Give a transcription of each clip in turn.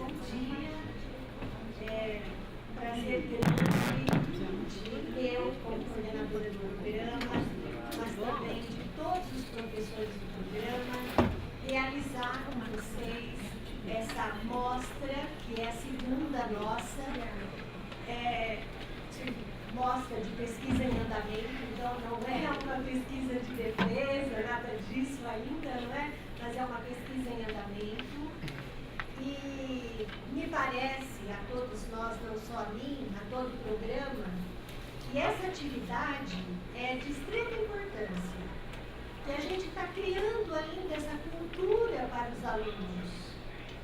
bom dia. Prazer grande meu como coordenadora do programa, mas também de todos os professores do programa, realizar com vocês essa mostra, que é a segunda nossa, mostra de pesquisa em andamento. Então não é uma pesquisa de defesa, nada disso ainda, não é? Mas é uma pesquisa em andamento. E me parece a todos nós, não só a mim, a todo o programa, que essa atividade é de extrema importância, que a gente está criando ainda essa cultura para os alunos,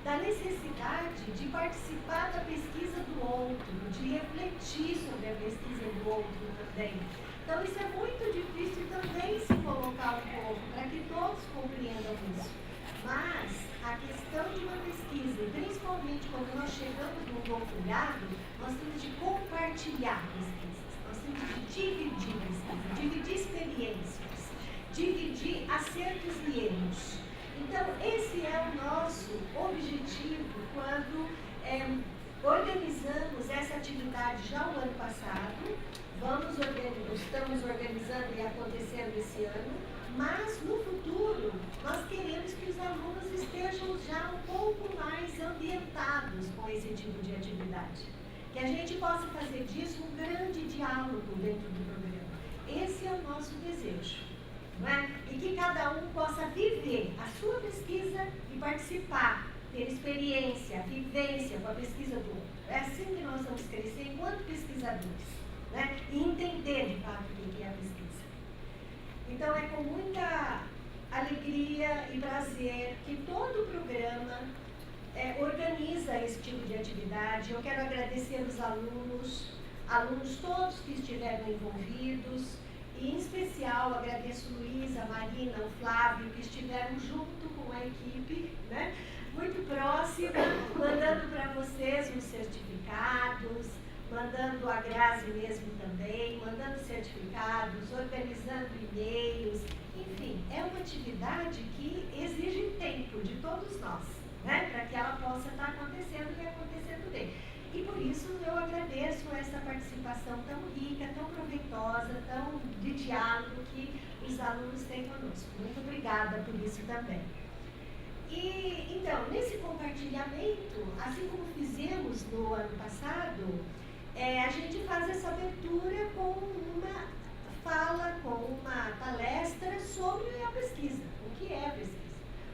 da necessidade de participar da pesquisa do outro, de refletir sobre a pesquisa do outro também. Então isso é muito difícil também se colocar um pouco, para que todos compreendam isso. Mas a questão de uma pesquisa, principalmente quando nós chegamos no doutorado, nós temos de compartilhar pesquisas, nós temos de dividir pesquisas, dividir experiências, dividir acertos e erros. Então, esse é o nosso objetivo quando organizamos essa atividade já o ano passado, estamos organizando e acontecendo esse ano, mas no futuro nós queremos que os alunos estejam já um pouco mais ambientados com esse tipo de atividade. Que a gente possa fazer disso um grande diálogo dentro do programa. Esse é o nosso desejo, não é? E que cada um possa viver a sua pesquisa e participar, ter experiência, vivência com a pesquisa do outro. É assim que nós vamos crescer enquanto pesquisadores, né? E entender de fato o que é a pesquisa. Então, é com muita alegria e prazer que todo o programa organiza esse tipo de atividade. Eu quero agradecer os alunos todos que estiveram envolvidos, e em especial agradeço o Luiz, a Marina, o Flávio, que estiveram junto com a equipe, né? Muito próxima, mandando para vocês os certificados, mandando a Grazi mesmo também, mandando certificados, organizando e-mails, enfim, é uma atividade que exige tempo de todos nós, né, para que ela possa estar acontecendo e acontecendo bem. E por isso eu agradeço essa participação tão rica, tão proveitosa, tão de diálogo que os alunos têm conosco. Muito obrigada por isso também. E, então, nesse compartilhamento, assim como fizemos no ano passado, a gente faz essa abertura com uma fala, com uma palestra sobre a pesquisa, o que é a pesquisa.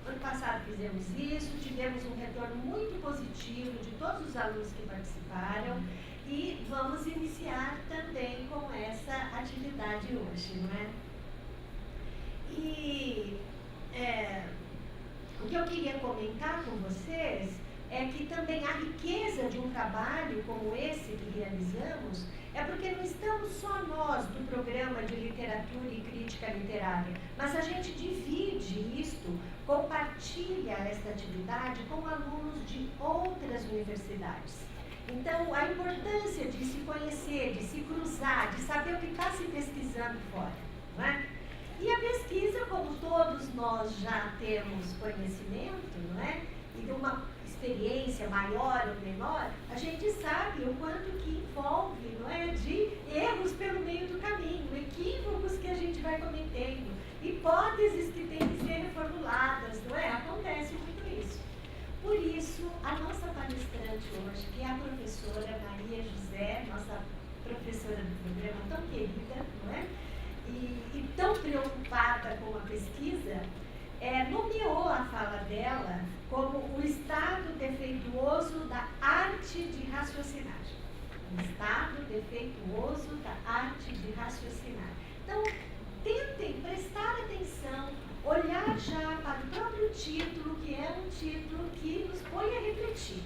Ano passado fizemos isso, tivemos um retorno muito positivo de todos os alunos que participaram e vamos iniciar também com essa atividade hoje, não é? E o que eu queria comentar com vocês é que também a riqueza de um trabalho como esse que realizamos é porque não estamos só nós do programa de literatura e crítica literária, mas a gente divide isto, compartilha esta atividade com alunos de outras universidades. Então, a importância de se conhecer, de se cruzar, de saber o que está se pesquisando fora, não é? E a pesquisa, como todos nós já temos conhecimento, não é? E de uma experiência maior ou menor, a gente sabe o quanto que envolve, não é, de erros pelo meio do caminho, equívocos que a gente vai cometendo, hipóteses que têm que ser reformuladas, não é? Acontece muito isso. Por isso, a nossa palestrante hoje, que é a professora Maria José, nossa professora do programa tão querida, não é? E tão preocupada com a pesquisa, nomeou a fala dela como o estado defeituoso da arte de raciocinar. O estado defeituoso da arte de raciocinar. Então, tentem prestar atenção, olhar já para o próprio título, que é um título que nos põe a refletir,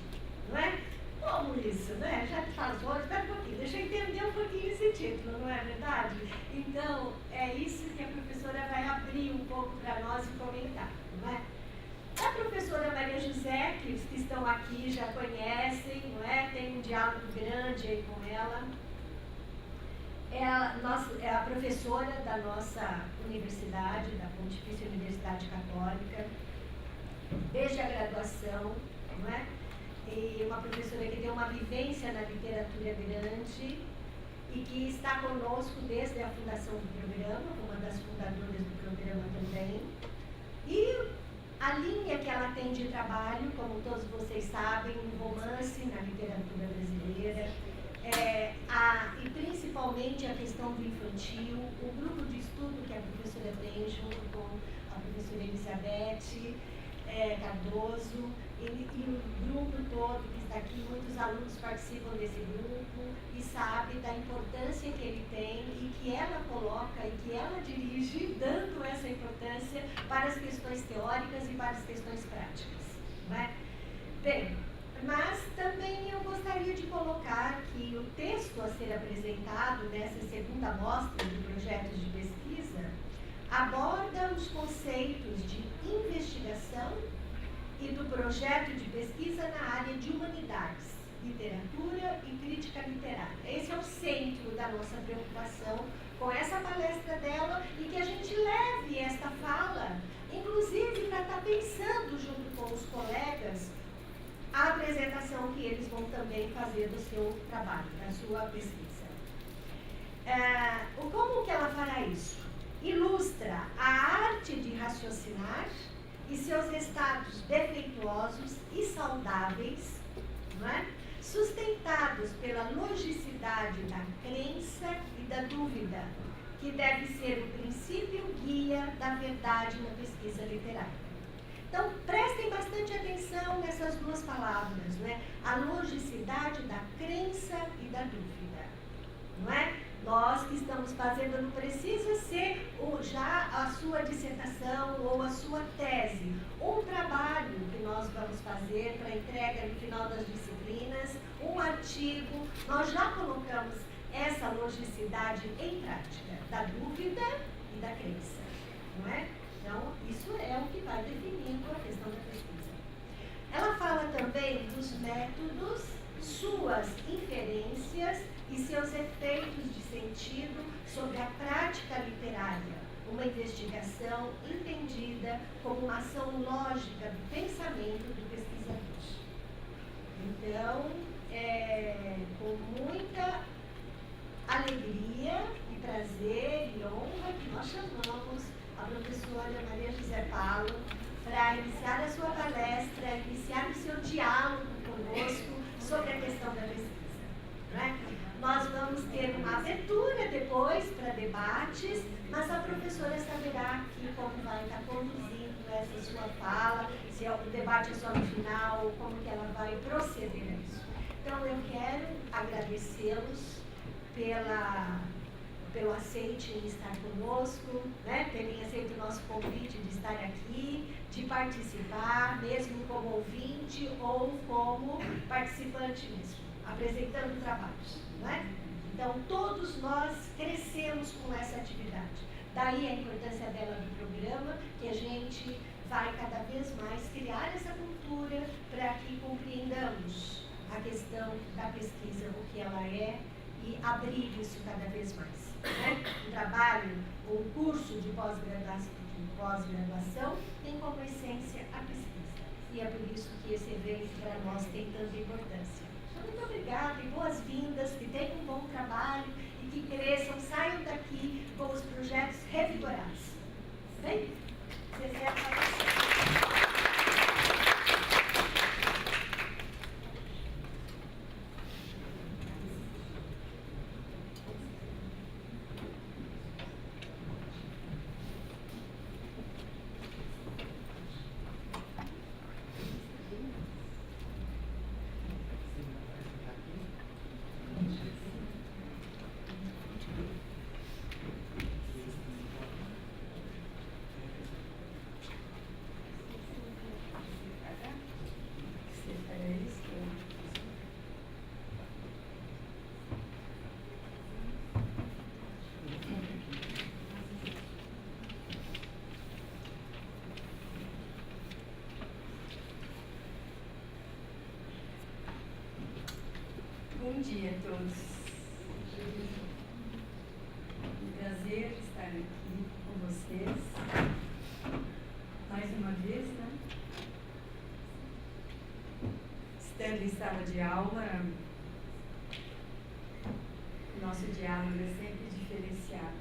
não é? Como isso, né? Já que faz hoje, espera um pouquinho, deixa eu entender um pouquinho esse título, não é verdade? Então, é isso que a professora vai abrir um pouco para nós e comentar, não é? A professora Maria José, que os que estão aqui já conhecem, não é? Tem um diálogo grande aí com ela. É a professora da nossa universidade, da Pontifícia Universidade Católica, desde a graduação, não é? E uma professora que tem uma vivência na literatura grande e que está conosco desde a fundação do programa, uma das fundadoras do programa também. E a linha que ela tem de trabalho, como todos vocês sabem, um romance na literatura brasileira, e principalmente a questão do infantil, o grupo de estudo que a professora tem junto com a professora Elizabeth Cardoso, e o grupo todo que está aqui, muitos alunos participam desse grupo e sabem da importância que ele tem e que ela coloca e que ela dirige, dando essa importância para as questões teóricas e para as questões práticas. Não é? Bem, mas também eu gostaria de colocar que o texto a ser apresentado nessa segunda mostra de projetos de pesquisa aborda os conceitos de investigação e do projeto de pesquisa na área de humanidades, literatura e crítica literária. Esse é o centro da nossa preocupação com essa palestra dela e que a gente leve esta fala, inclusive para estar pensando junto com os colegas a apresentação que eles vão também fazer do seu trabalho, da sua pesquisa. Como que ela fará isso? Ilustra a arte de raciocinar e seus estados defeituosos e saudáveis, não é? Sustentados pela logicidade da crença e da dúvida, que deve ser o princípio guia da verdade na pesquisa literária. Então, prestem bastante atenção nessas duas palavras, né? A logicidade da crença e da dúvida, não é? Nós que estamos fazendo, não precisa ser já a sua dissertação ou a sua tese, um trabalho que nós vamos fazer para entrega no final das disciplinas, um artigo, nós já colocamos essa logicidade em prática, da dúvida e da crença, não é? Então, isso é o que vai definindo a questão da pesquisa. Ela fala também dos métodos, suas inferências e seus efeitos de sentido sobre a prática literária, uma investigação entendida como uma ação lógica do pensamento do pesquisador. Então, com muita alegria e prazer e honra que nós chamamos a professora Maria José Paulo para iniciar a sua palestra, iniciar o seu diálogo conosco sobre a questão da pesquisa. Não é? Nós vamos ter uma abertura depois para debates, mas a professora saberá aqui como vai estar conduzindo essa sua fala, se o debate é só no final, como que ela vai proceder a isso. Então, eu quero agradecê-los pelo aceite em estar conosco, né? Terem aceito o nosso convite de estar aqui, de participar, mesmo como ouvinte ou como participante mesmo, apresentando trabalhos, não é? Então, todos nós crescemos com essa atividade. Daí a importância dela no programa, que a gente vai cada vez mais criar essa cultura para que compreendamos a questão da pesquisa, o que ela é, e abrir isso cada vez mais. Né? Um trabalho, um curso de pós-graduação tem como essência a pesquisa. E é por isso que esse evento para nós tem tanta importância. Então, muito obrigada e boas-vindas, que tenham um bom trabalho e que cresçam, saiam daqui com os projetos revigorados. Bem? Vocês é a Bom dia a todos. Um prazer estar aqui com vocês. Mais uma vez, né? estando em sala de aula, nosso diálogo é sempre diferenciado.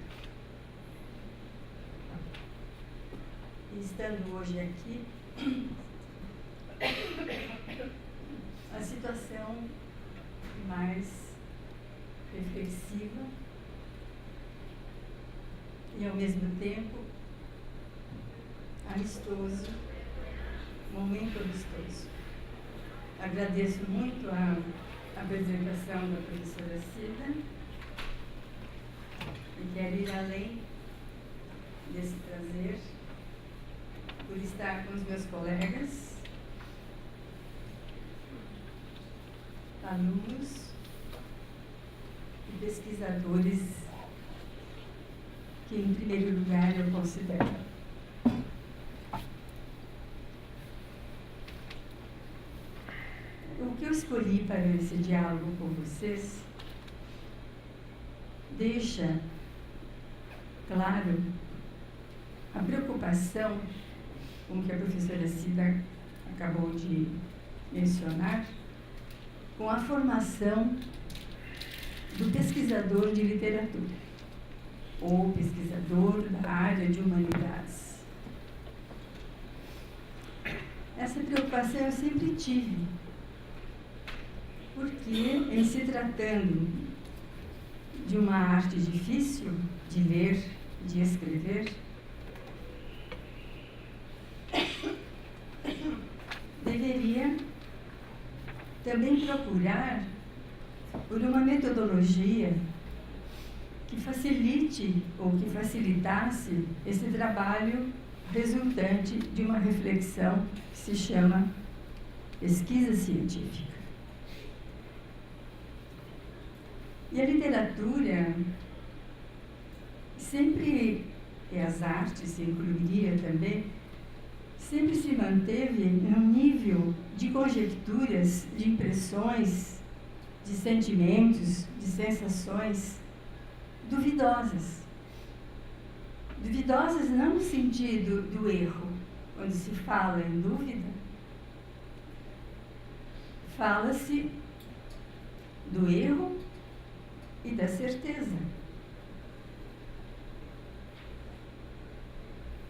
E estando hoje aqui, a situação mais reflexiva e, ao mesmo tempo, amistoso, momento amistoso. Agradeço muito a apresentação da professora Cida e quero ir além desse prazer por estar com os meus colegas, alunos e pesquisadores que, em primeiro lugar, eu considero. O que eu escolhi para esse diálogo com vocês deixa claro a preocupação com que a professora Cida acabou de mencionar, com a formação do pesquisador de literatura, ou pesquisador da área de humanidades. Essa preocupação eu sempre tive, porque, em se tratando de uma arte difícil de ler, de escrever, deveria também procurar por uma metodologia que facilite ou que facilitasse esse trabalho resultante de uma reflexão que se chama pesquisa científica. E a literatura sempre, e as artes se incluiria também, sempre se manteve num nível de conjecturas, de impressões, de sentimentos, de sensações duvidosas. Duvidosas não no sentido do erro. Quando se fala em dúvida, fala-se do erro e da certeza.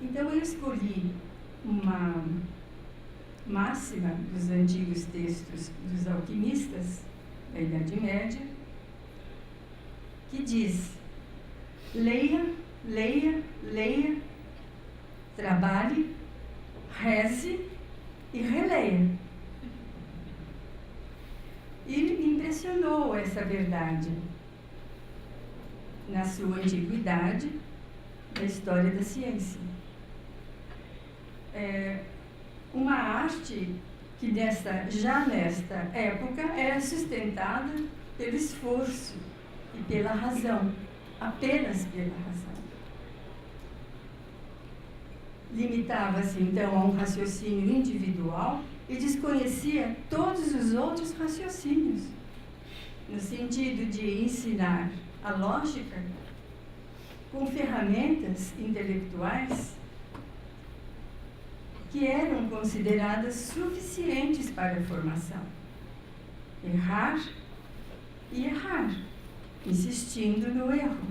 Então eu escolhi uma máxima dos antigos textos dos alquimistas da Idade Média, que diz: leia, leia, leia, trabalhe, reze e releia. E me impressionou essa verdade na sua antiguidade da história da ciência. Uma arte que já nesta época era sustentada pelo esforço e pela razão, apenas pela razão. Limitava-se então a um raciocínio individual e desconhecia todos os outros raciocínios, no sentido de ensinar a lógica com ferramentas intelectuais que eram consideradas suficientes para a formação. Errar e errar, insistindo no erro.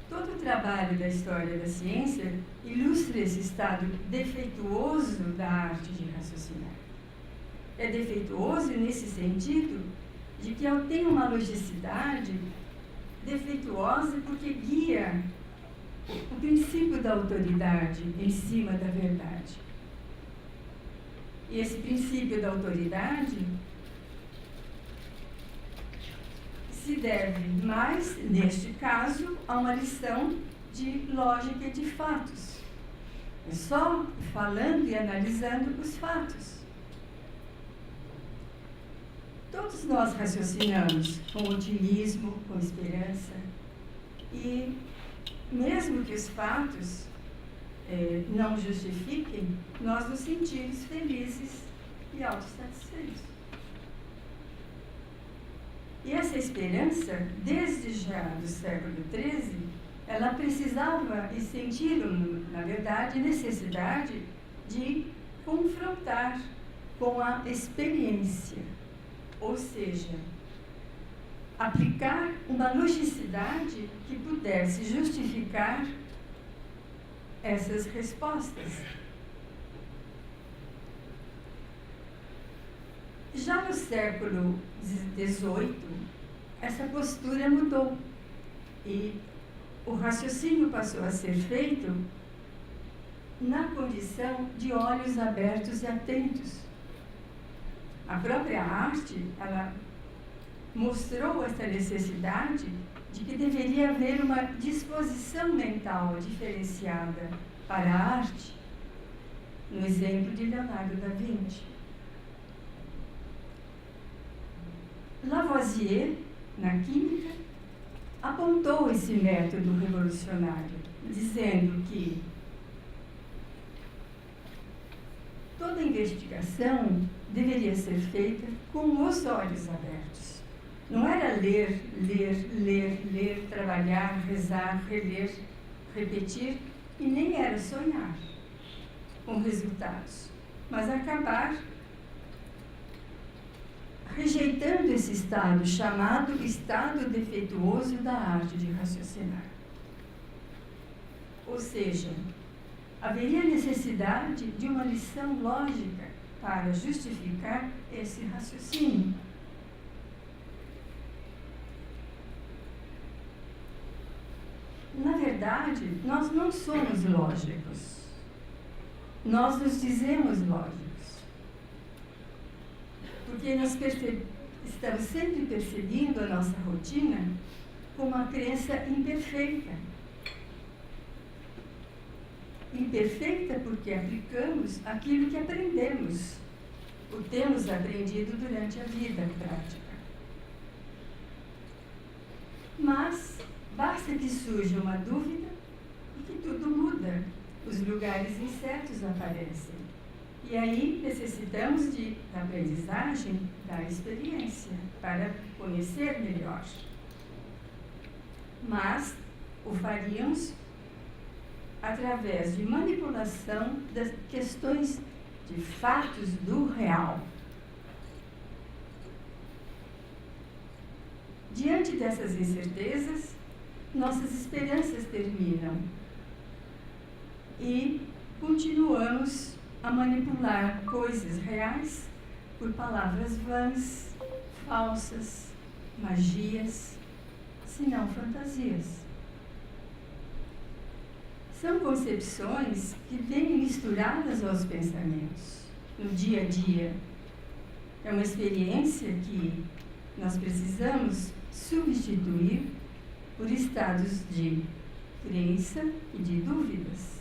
Todo o trabalho da história da ciência ilustra esse estado defeituoso da arte de raciocinar. É defeituoso nesse sentido de que tem uma logicidade defeituosa porque guia o princípio da autoridade em cima da verdade. E esse princípio da autoridade se deve mais, neste caso, a uma lição de lógica e de fatos. É só falando e analisando os fatos. Todos nós raciocinamos com otimismo, com esperança, e mesmo que os fatos não justifiquem, nós nos sentimos felizes e autossatisfeitos. E essa esperança, desde já do século XIII, ela precisava e sentiram, na verdade, necessidade de confrontar com a experiência, ou seja, aplicar uma logicidade que pudesse justificar essas respostas. Já no século XVIII, essa postura mudou e o raciocínio passou a ser feito na condição de olhos abertos e atentos. A própria arte, ela mostrou essa necessidade de que deveria haver uma disposição mental diferenciada para a arte, no exemplo de Leonardo da Vinci. Lavoisier, na química, apontou esse método revolucionário, dizendo que toda investigação deveria ser feita com os olhos abertos. Não era ler, ler, ler, ler, trabalhar, rezar, reler, repetir, e nem era sonhar com resultados, mas acabar rejeitando esse estado chamado estado defeituoso da arte de raciocinar. Ou seja, haveria necessidade de uma lição lógica para justificar esse raciocínio. Na verdade, nós não somos lógicos. Nós nos dizemos lógicos. Porque nós estamos sempre perseguindo a nossa rotina com uma crença imperfeita. Imperfeita porque aplicamos aquilo que aprendemos, ou temos aprendido durante a vida prática. Mas basta que surja uma dúvida e que tudo muda, os lugares incertos aparecem. E aí necessitamos da aprendizagem, da experiência, para conhecer melhor. Mas o faríamos através de manipulação das questões de fatos do real. Diante dessas incertezas, nossas esperanças terminam e continuamos a manipular coisas reais por palavras vãs, falsas, magias, se não fantasias. São concepções que vêm misturadas aos pensamentos, no dia a dia. É uma experiência que nós precisamos substituir por estados de crença e de dúvidas.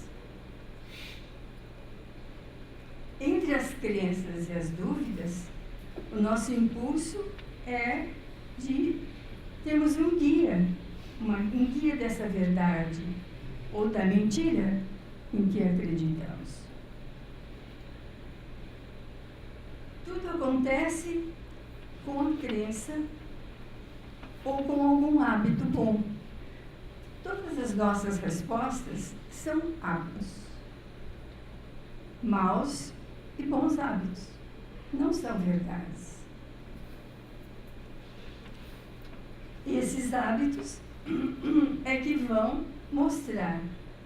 Entre as crenças e as dúvidas, o nosso impulso é de termos um guia dessa verdade ou da mentira em que acreditamos. Tudo acontece com a crença ou com algum hábito bom. Todas as nossas respostas são hábitos. Maus e bons hábitos não são verdades. Esses hábitos é que vão mostrar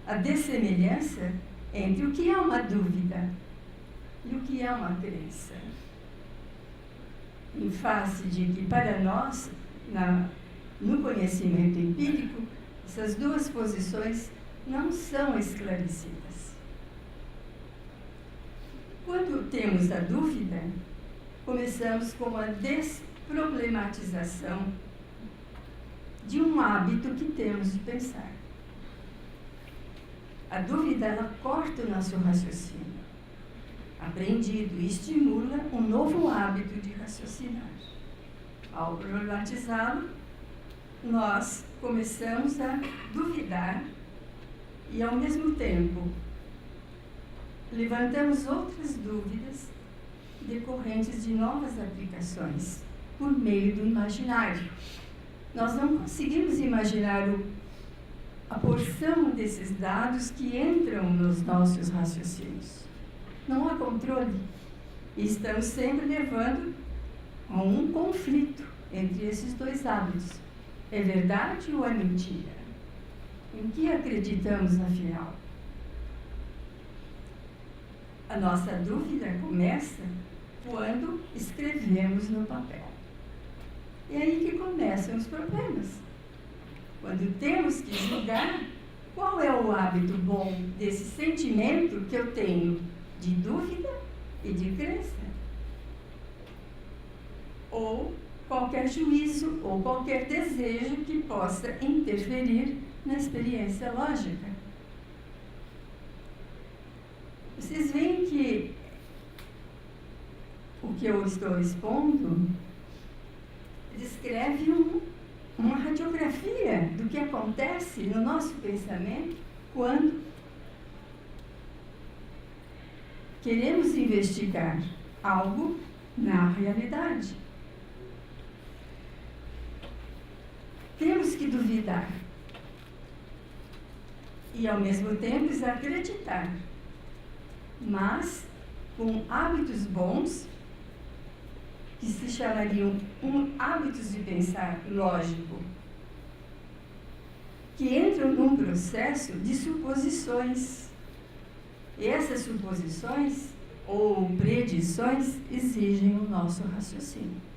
a dessemelhança entre o que é uma dúvida e o que é uma crença. Em face de que, para nós, no conhecimento empírico, essas duas posições não são esclarecidas. Quando temos a dúvida, começamos com a desproblematização de um hábito que temos de pensar. A dúvida, ela corta o nosso raciocínio aprendido e estimula um novo hábito de raciocinar. Ao problematizá-lo, nós começamos a duvidar e, ao mesmo tempo, levantamos outras dúvidas decorrentes de novas aplicações por meio do imaginário. Nós não conseguimos imaginar a porção desses dados que entram nos nossos raciocínios. não há controle. E estamos sempre levando a um conflito entre esses dois hábitos. É verdade ou é mentira? Em que acreditamos, afinal? A nossa dúvida começa quando escrevemos no papel. É aí que começam os problemas. Quando temos que julgar qual é o hábito bom desse sentimento que eu tenho de dúvida e de crença. Ou qualquer juízo ou qualquer desejo que possa interferir na experiência lógica. Vocês veem que o que eu estou expondo descreve uma radiografia do que acontece no nosso pensamento quando queremos investigar algo na realidade. Temos que duvidar e, ao mesmo tempo, desacreditar, mas com hábitos bons, que se chamariam hábitos de pensar lógico, que entram num processo de suposições. E essas suposições ou predições exigem o nosso raciocínio.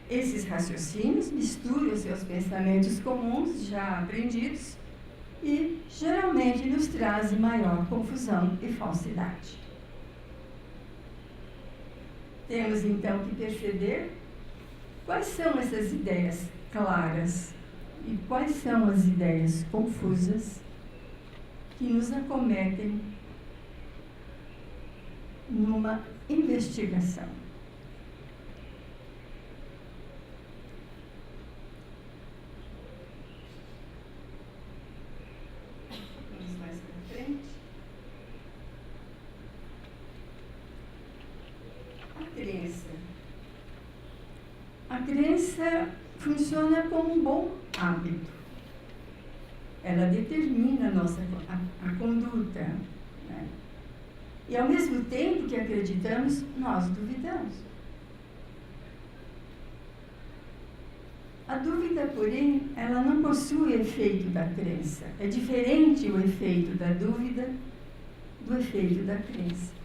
Esses raciocínios misturam seus pensamentos comuns, já aprendidos, e geralmente nos trazem maior confusão e falsidade. Temos então que perceber quais são essas ideias claras e quais são as ideias confusas que nos acometem numa investigação. Vamos mais para frente. A crença funciona como um bom hábito. Ela determina a conduta, né? E ao mesmo tempo que acreditamos, nós duvidamos. A dúvida, porém, ela não possui o efeito da crença. É diferente o efeito da dúvida do efeito da crença.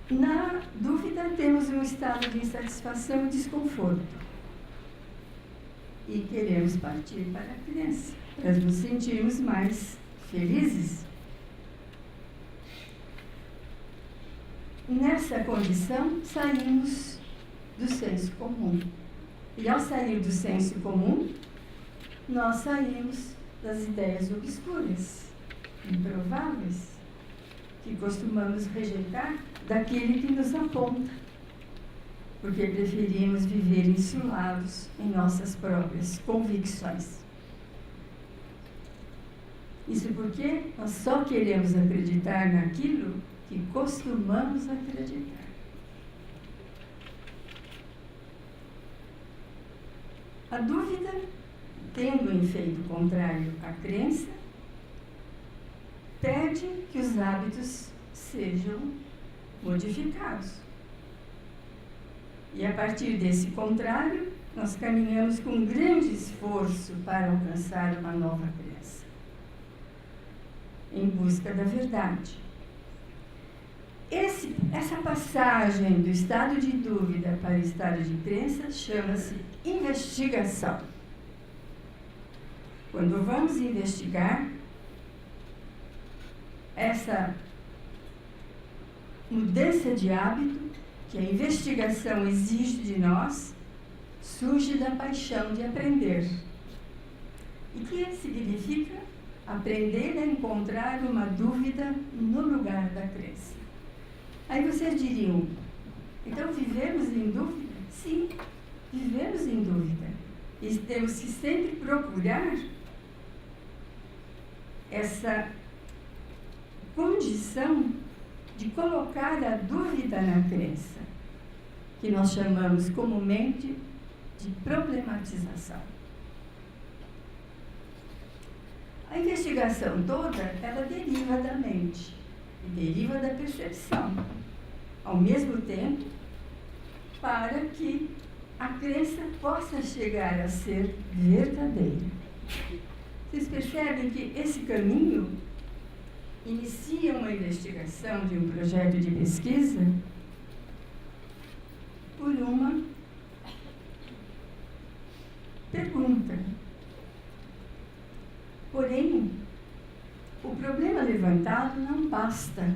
Na dúvida, temos um estado de insatisfação e desconforto. E queremos partir para a crença, para nos sentirmos mais felizes. Nessa condição, saímos do senso comum. E ao sair do senso comum, nós saímos das ideias obscuras, improváveis, que costumamos rejeitar daquele que nos aponta, porque preferimos viver insulados em nossas próprias convicções. Isso porque nós só queremos acreditar naquilo que costumamos acreditar. A dúvida, tendo um efeito contrário à crença, pede que os hábitos sejam modificados. E a partir desse contrário, nós caminhamos com grande esforço para alcançar uma nova crença, em busca da verdade. Essa passagem do estado de dúvida para o estado de crença chama-se investigação. Quando vamos investigar, essa mudança de hábito que a investigação exige de nós, surge da paixão de aprender. E que significa aprender a encontrar uma dúvida no lugar da crença. Aí vocês diriam, então vivemos em dúvida? Sim, vivemos em dúvida. E temos que sempre procurar essa condição de colocar a dúvida na crença, que nós chamamos comumente de problematização. A investigação toda, ela deriva da mente e deriva da percepção, ao mesmo tempo, para que a crença possa chegar a ser verdadeira. Vocês percebem que esse caminho inicia uma investigação de um projeto de pesquisa por uma pergunta. Porém, o problema levantado não basta.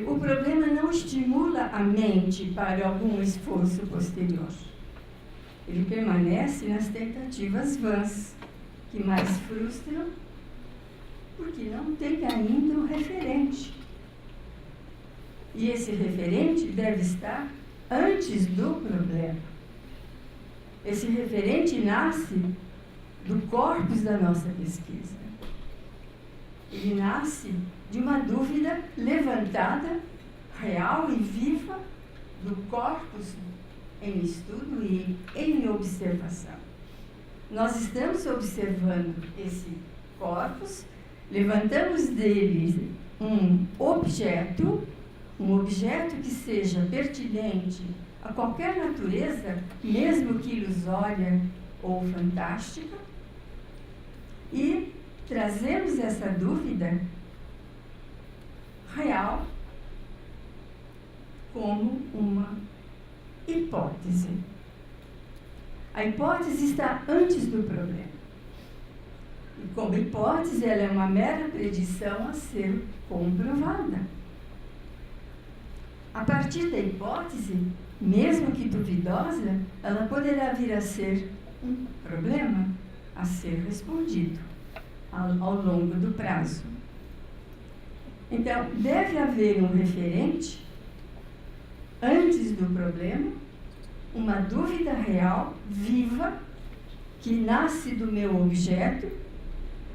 O problema não estimula a mente para algum esforço posterior. Ele permanece nas tentativas vãs, que mais frustram, porque não tem ainda um referente. E esse referente deve estar antes do problema. Esse referente nasce do corpus da nossa pesquisa. Ele nasce de uma dúvida levantada, real e viva, do corpus em estudo e em observação. Nós estamos observando esse corpus, levantamos dele um objeto que seja pertinente a qualquer natureza, mesmo que ilusória ou fantástica, e trazemos essa dúvida real como uma hipótese. A hipótese está antes do problema. E como hipótese, ela é uma mera predição a ser comprovada. A partir da hipótese, mesmo que duvidosa, ela poderá vir a ser um problema a ser respondido ao longo do prazo. Então, deve haver um referente antes do problema, uma dúvida real, viva, que nasce do meu objeto.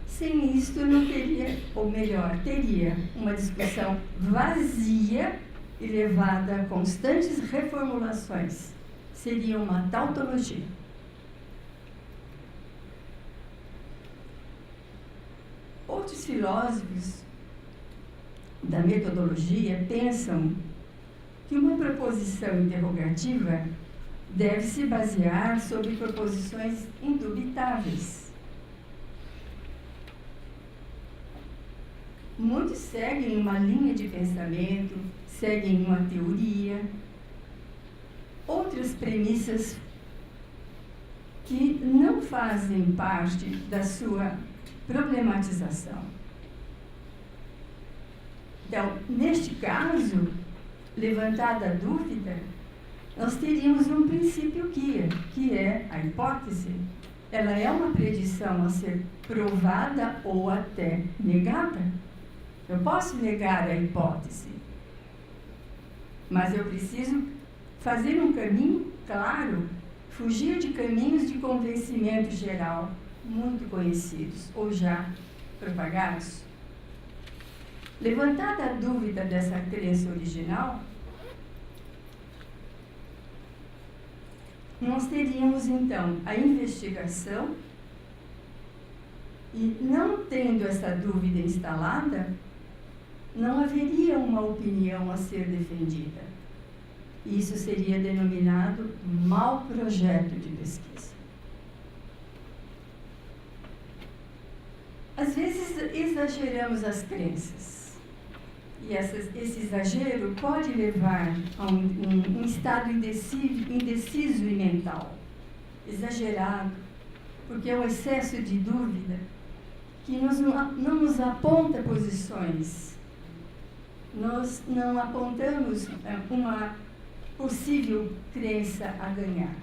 Sem isto, não teria, ou melhor, teria uma discussão vazia e levada a constantes reformulações. Seria uma tautologia. Outros filósofos da metodologia pensam que uma proposição interrogativa deve se basear sobre proposições indubitáveis. Muitos seguem uma linha de pensamento, seguem uma teoria, outras premissas que não fazem parte da sua problematização. Então, neste caso, levantada a dúvida, nós teríamos um princípio guia, que é a hipótese. Ela é uma predição a ser provada ou até negada. Eu posso negar a hipótese, mas eu preciso fazer um caminho claro, fugir de caminhos de convencimento geral, muito conhecidos ou já propagados. Levantada a dúvida dessa crença original, nós teríamos então a investigação e, não tendo essa dúvida instalada, não haveria uma opinião a ser defendida. Isso seria denominado mau projeto de pesquisa. Às vezes exageramos as crenças. E esse exagero pode levar a um estado indeciso e mental. Exagerado, porque é um excesso de dúvida que não nos aponta posições. Nós não apontamos uma possível crença a ganhar.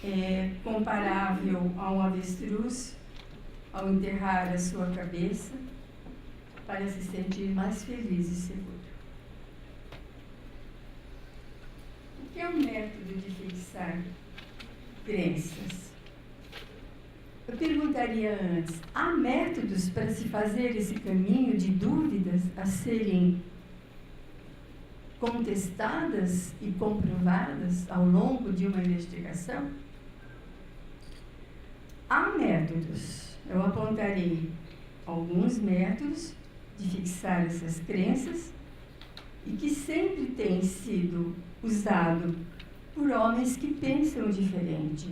É comparável a um avestruz ao enterrar a sua cabeça para se sentir mais feliz e seguro. O que é um método de fixar crenças? Eu perguntaria antes, há métodos para se fazer esse caminho de dúvidas a serem contestadas e comprovadas ao longo de uma investigação? há métodos. Eu apontarei alguns métodos de fixar essas crenças e que sempre têm sido usados por homens que pensam diferente.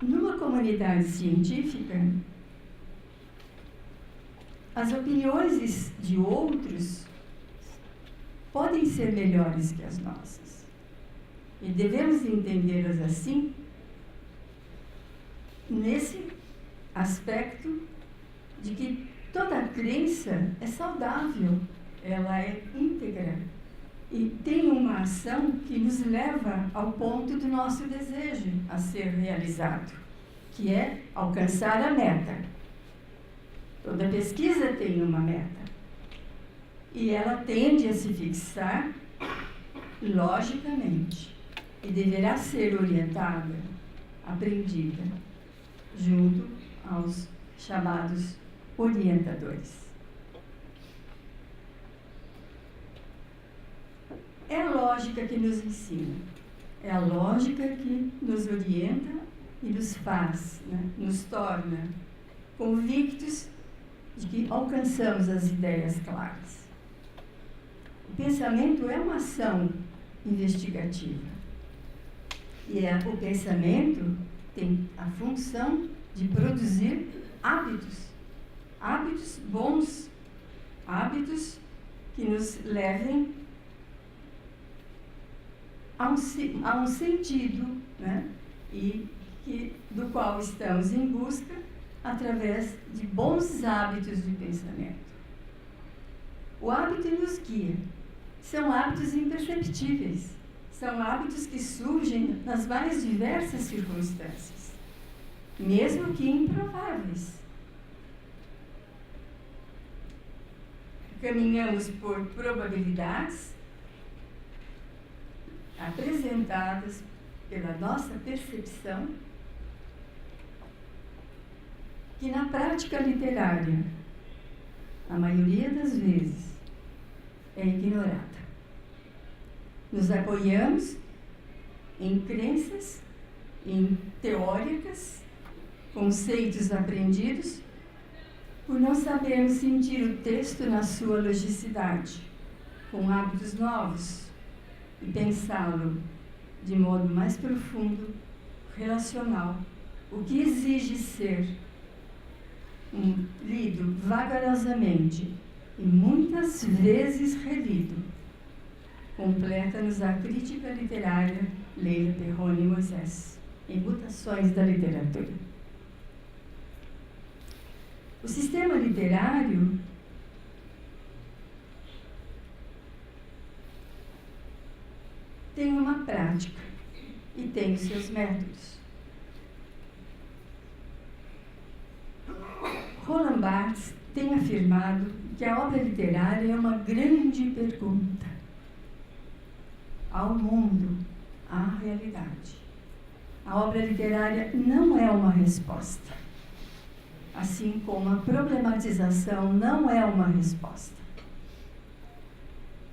Numa comunidade científica, as opiniões de outros podem ser melhores que as nossas. E devemos entendê-las assim, nesse aspecto de que toda crença é saudável, ela é íntegra e tem uma ação que nos leva ao ponto do nosso desejo a ser realizado, que é alcançar a meta. Toda pesquisa tem uma meta e ela tende a se fixar logicamente e deverá ser orientada, aprendida, junto aos chamados orientadores. É a lógica que nos ensina, é a lógica que nos orienta e nos faz, nos torna convictos de que alcançamos as ideias claras. O pensamento é uma ação investigativa. E o pensamento tem a função de produzir hábitos bons, hábitos que nos levem a um sentido, e do qual estamos em busca através de bons hábitos de pensamento. O hábito nos guia. São hábitos imperceptíveis. São hábitos que surgem nas mais diversas circunstâncias, mesmo que improváveis. Caminhamos por probabilidades apresentadas pela nossa percepção, que na prática literária, a maioria das vezes, é ignorada. Nos apoiamos em crenças, em teóricas, conceitos aprendidos, por não sabermos sentir o texto na sua logicidade, com hábitos novos, e pensá-lo de modo mais profundo, relacional, o que exige ser lido vagarosamente e muitas vezes relido. Completa-nos a crítica literária Leila Perrone Moisés, em Mutações da Literatura. O sistema literário tem uma prática e tem os seus métodos. Roland Barthes tem afirmado que a obra literária é uma grande pergunta ao mundo, à realidade. A obra literária não é uma resposta, assim como a problematização não é uma resposta.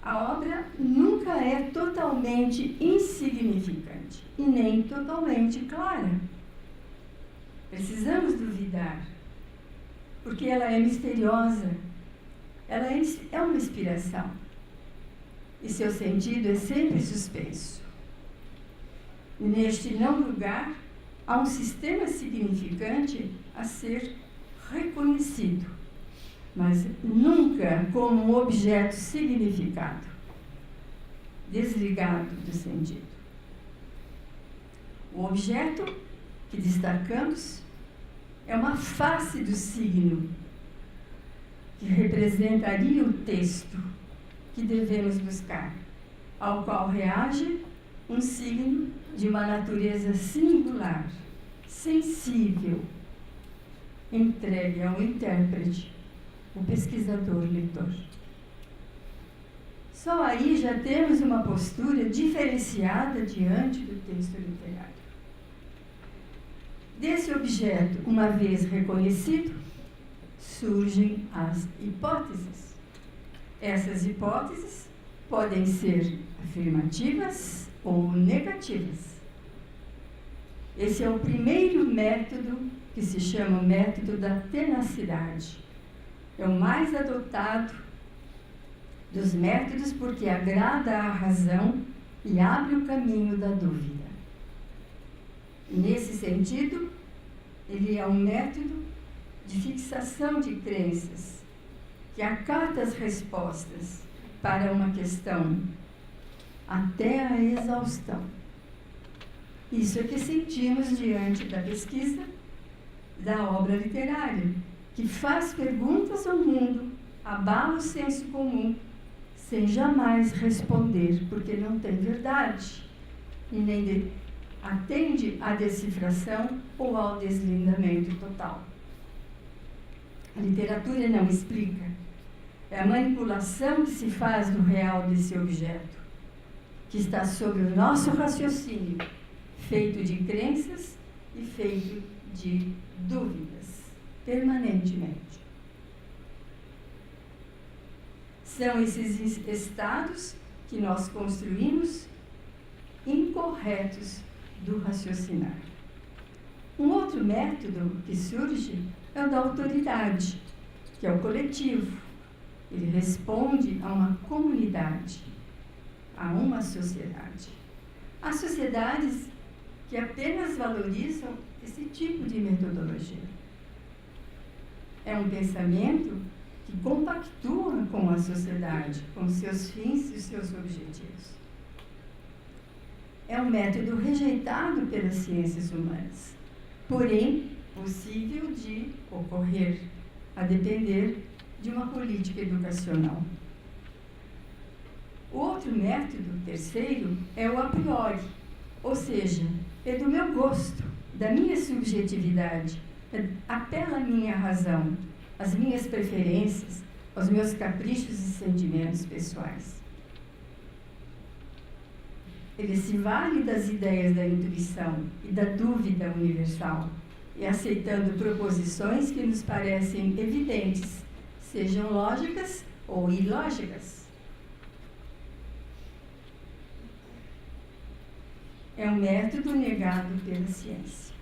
A obra nunca é totalmente insignificante e nem totalmente clara. Precisamos duvidar, porque ela é misteriosa, ela é uma inspiração, e seu sentido é sempre suspenso. Neste não lugar, há um sistema significante a ser reconhecido, mas nunca como um objeto significado, desligado do sentido. O objeto que destacamos é uma face do signo, que representaria o texto que devemos buscar, ao qual reage um signo de uma natureza singular, sensível, entregue ao intérprete, o pesquisador-leitor. Só aí já temos uma postura diferenciada diante do texto literário. Desse objeto, uma vez reconhecido, surgem as hipóteses. Essas hipóteses podem ser afirmativas ou negativas. Esse é o primeiro método, que se chama o método da tenacidade. É o mais adotado dos métodos porque agrada à razão e abre o caminho da dúvida. Nesse sentido, ele é um método de fixação de crenças, que acata as respostas para uma questão até a exaustão. Isso é que sentimos diante da pesquisa da obra literária, que faz perguntas ao mundo, abala o senso comum, sem jamais responder, porque não tem verdade, e nem atende à decifração ou ao deslindamento total. A literatura não explica. É a manipulação que se faz do real desse objeto, que está sob o nosso raciocínio, feito de crenças e feito de dúvidas, permanentemente. São esses estados que nós construímos incorretos do raciocinar. Um outro método que surge é o da autoridade, que é o coletivo. Ele responde a uma comunidade, a uma sociedade. Há sociedades que apenas valorizam esse tipo de metodologia. É um pensamento que compactua com a sociedade, com seus fins e seus objetivos. É um método rejeitado pelas ciências humanas, porém possível de ocorrer, a depender de uma política educacional. O outro método, terceiro, é o a priori, ou seja, é do meu gosto, da minha subjetividade, apela à minha razão, às minhas preferências, aos meus caprichos e sentimentos pessoais. Ele se vale das ideias da intuição e da dúvida universal, e aceitando proposições que nos parecem evidentes, sejam lógicas ou ilógicas. É um método negado pela ciência.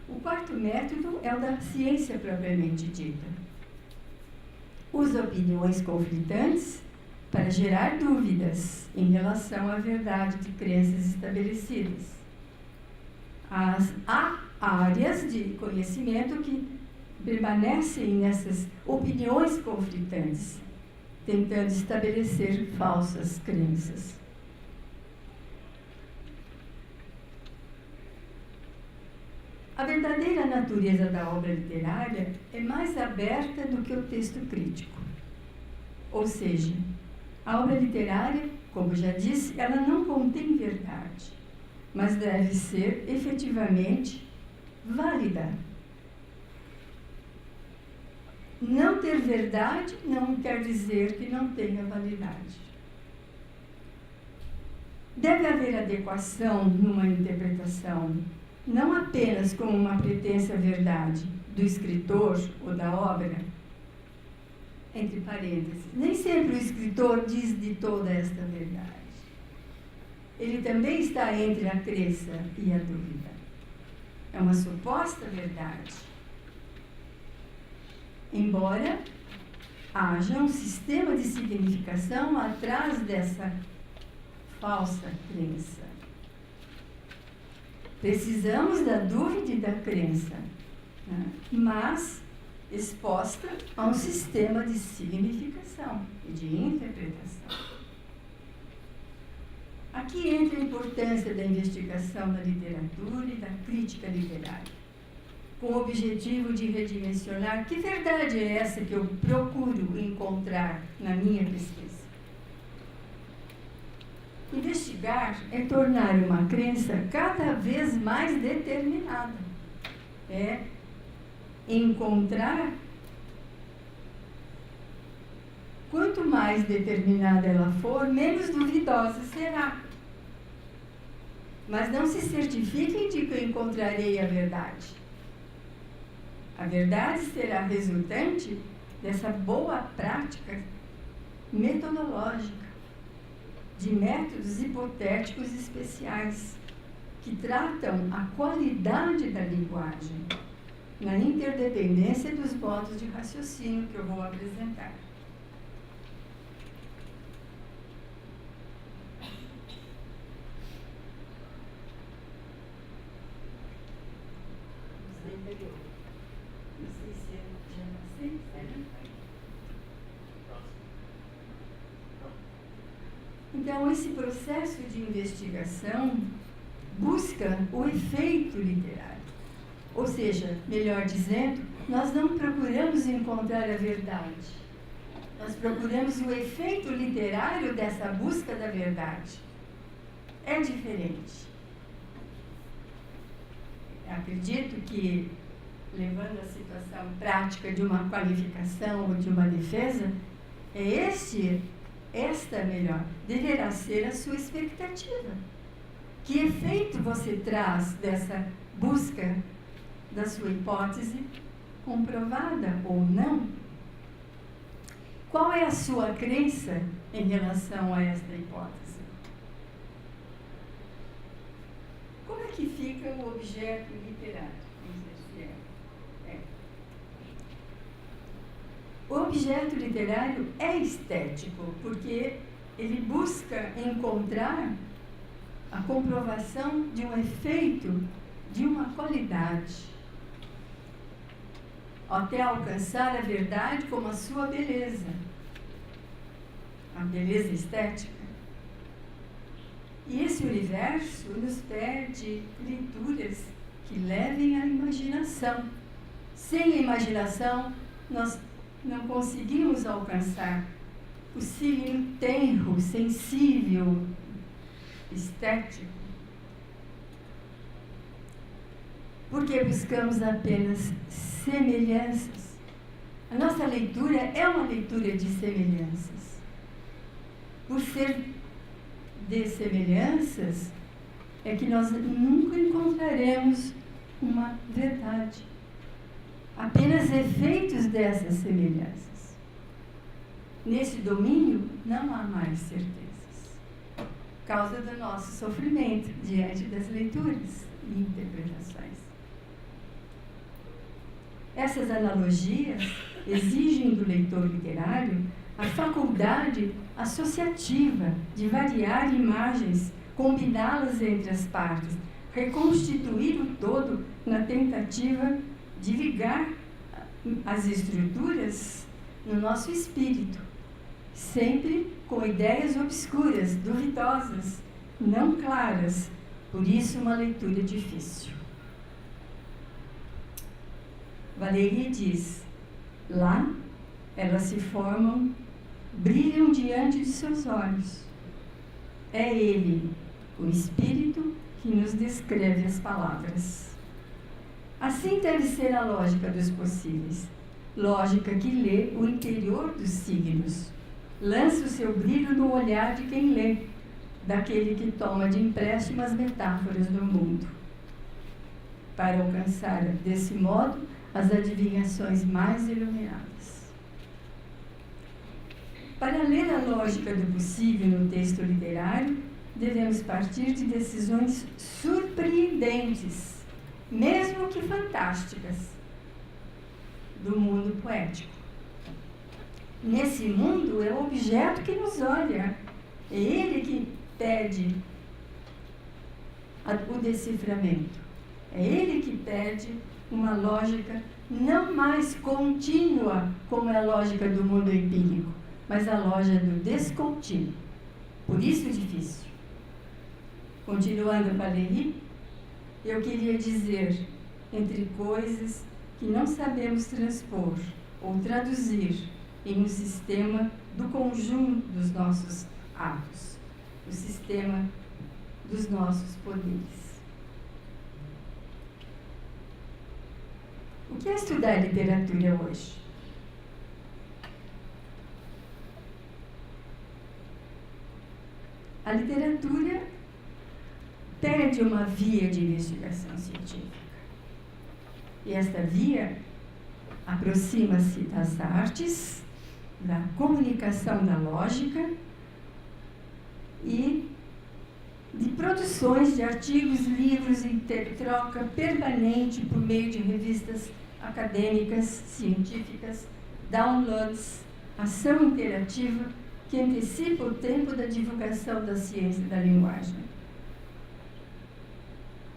O quarto método é o da ciência propriamente dita. Usa opiniões conflitantes para gerar dúvidas em relação à verdade de crenças estabelecidas. Há áreas de conhecimento que permanecem nessas opiniões conflitantes, tentando estabelecer falsas crenças. A verdadeira natureza da obra literária é mais aberta do que o texto crítico. Ou seja, a obra literária, como já disse, ela não contém verdade, mas deve ser efetivamente válida. Não ter verdade não quer dizer que não tenha validade. Deve haver adequação numa interpretação, não apenas como uma pretensa verdade do escritor ou da obra, entre parênteses. Nem sempre o escritor diz de toda esta verdade. Ele também está entre a crença e a dúvida. É uma suposta verdade. Embora haja um sistema de significação atrás dessa falsa crença. Precisamos da dúvida e da crença, né? Mas exposta a um sistema de significação e de interpretação. Aqui entra a importância da investigação da literatura e da crítica literária, com o objetivo de redimensionar que verdade é essa que eu procuro encontrar na minha pesquisa. Investigar é tornar uma crença cada vez mais determinada. É encontrar, quanto mais determinada ela for, menos duvidosa será. Mas não se certifiquem de que eu encontrarei a verdade. A verdade será resultante dessa boa prática metodológica de métodos hipotéticos especiais, que tratam a qualidade da linguagem, na interdependência dos modos de raciocínio que eu vou apresentar. Então, esse processo de investigação busca o efeito literário. Ou seja, melhor dizendo, nós não procuramos encontrar a verdade. Nós procuramos o efeito literário dessa busca da verdade. É diferente. Acredito que, levando a situação prática de uma qualificação ou de uma defesa, deverá ser a sua expectativa. Que efeito você traz dessa busca da sua hipótese, comprovada ou não? Qual é a sua crença em relação a esta hipótese? Como é que fica o objeto literário? O objeto literário é estético, porque ele busca encontrar a comprovação de um efeito, de uma qualidade, até alcançar a verdade como a sua beleza, a beleza estética. E esse universo nos pede leituras que levem à imaginação. Sem a imaginação, nós não conseguimos alcançar o signo tenro, sensível, estético. Porque buscamos apenas semelhanças. A nossa leitura é uma leitura de semelhanças. Por ser de semelhanças, é que nós nunca encontraremos uma verdade. Apenas efeitos dessas semelhanças. Nesse domínio, não há mais certezas. Causa do nosso sofrimento diante das leituras e interpretações. Essas analogias exigem do leitor literário a faculdade associativa de variar imagens, combiná-las entre as partes, reconstituir o todo na tentativa de ligar as estruturas no nosso espírito, sempre com ideias obscuras, duvidosas, não claras, por isso uma leitura difícil. Valéry diz: lá elas se formam, brilham diante de seus olhos. É ele, o Espírito, que nos descreve as palavras. Assim deve ser a lógica dos possíveis, lógica que lê o interior dos signos, lança o seu brilho no olhar de quem lê, daquele que toma de empréstimo as metáforas do mundo, para alcançar, desse modo, as adivinhações mais iluminadas. Para ler a lógica do possível no texto literário, devemos partir de decisões surpreendentes, mesmo que fantásticas, do mundo poético. Nesse mundo é o objeto que nos olha, é ele que pede o deciframento, é ele que pede uma lógica não mais contínua como é a lógica do mundo empírico, mas a lógica do descontínuo. Por isso difícil. Continuando Valéry, eu queria dizer, entre coisas que não sabemos transpor ou traduzir em um sistema do conjunto dos nossos atos, o sistema dos nossos poderes. O que é estudar literatura hoje? A literatura pede uma via de investigação científica. E esta via aproxima-se das artes, da comunicação da lógica e de produções de artigos, livros, troca permanente por meio de revistas acadêmicas, científicas, downloads, ação interativa que antecipa o tempo da divulgação da ciência da linguagem.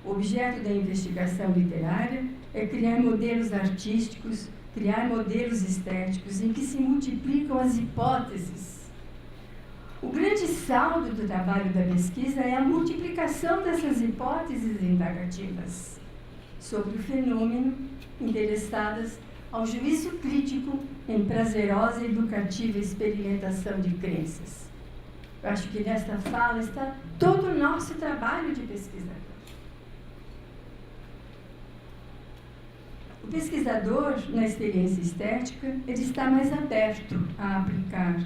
O objeto da investigação literária é criar modelos artísticos, criar modelos estéticos em que se multiplicam as hipóteses. O grande saldo do trabalho da pesquisa é a multiplicação dessas hipóteses indagativas sobre o fenômeno, interessadas ao juízo crítico em prazerosa e educativa experimentação de crenças. Eu acho que nesta fala está todo o nosso trabalho de pesquisador. O pesquisador, na experiência estética, ele está mais aberto a aplicar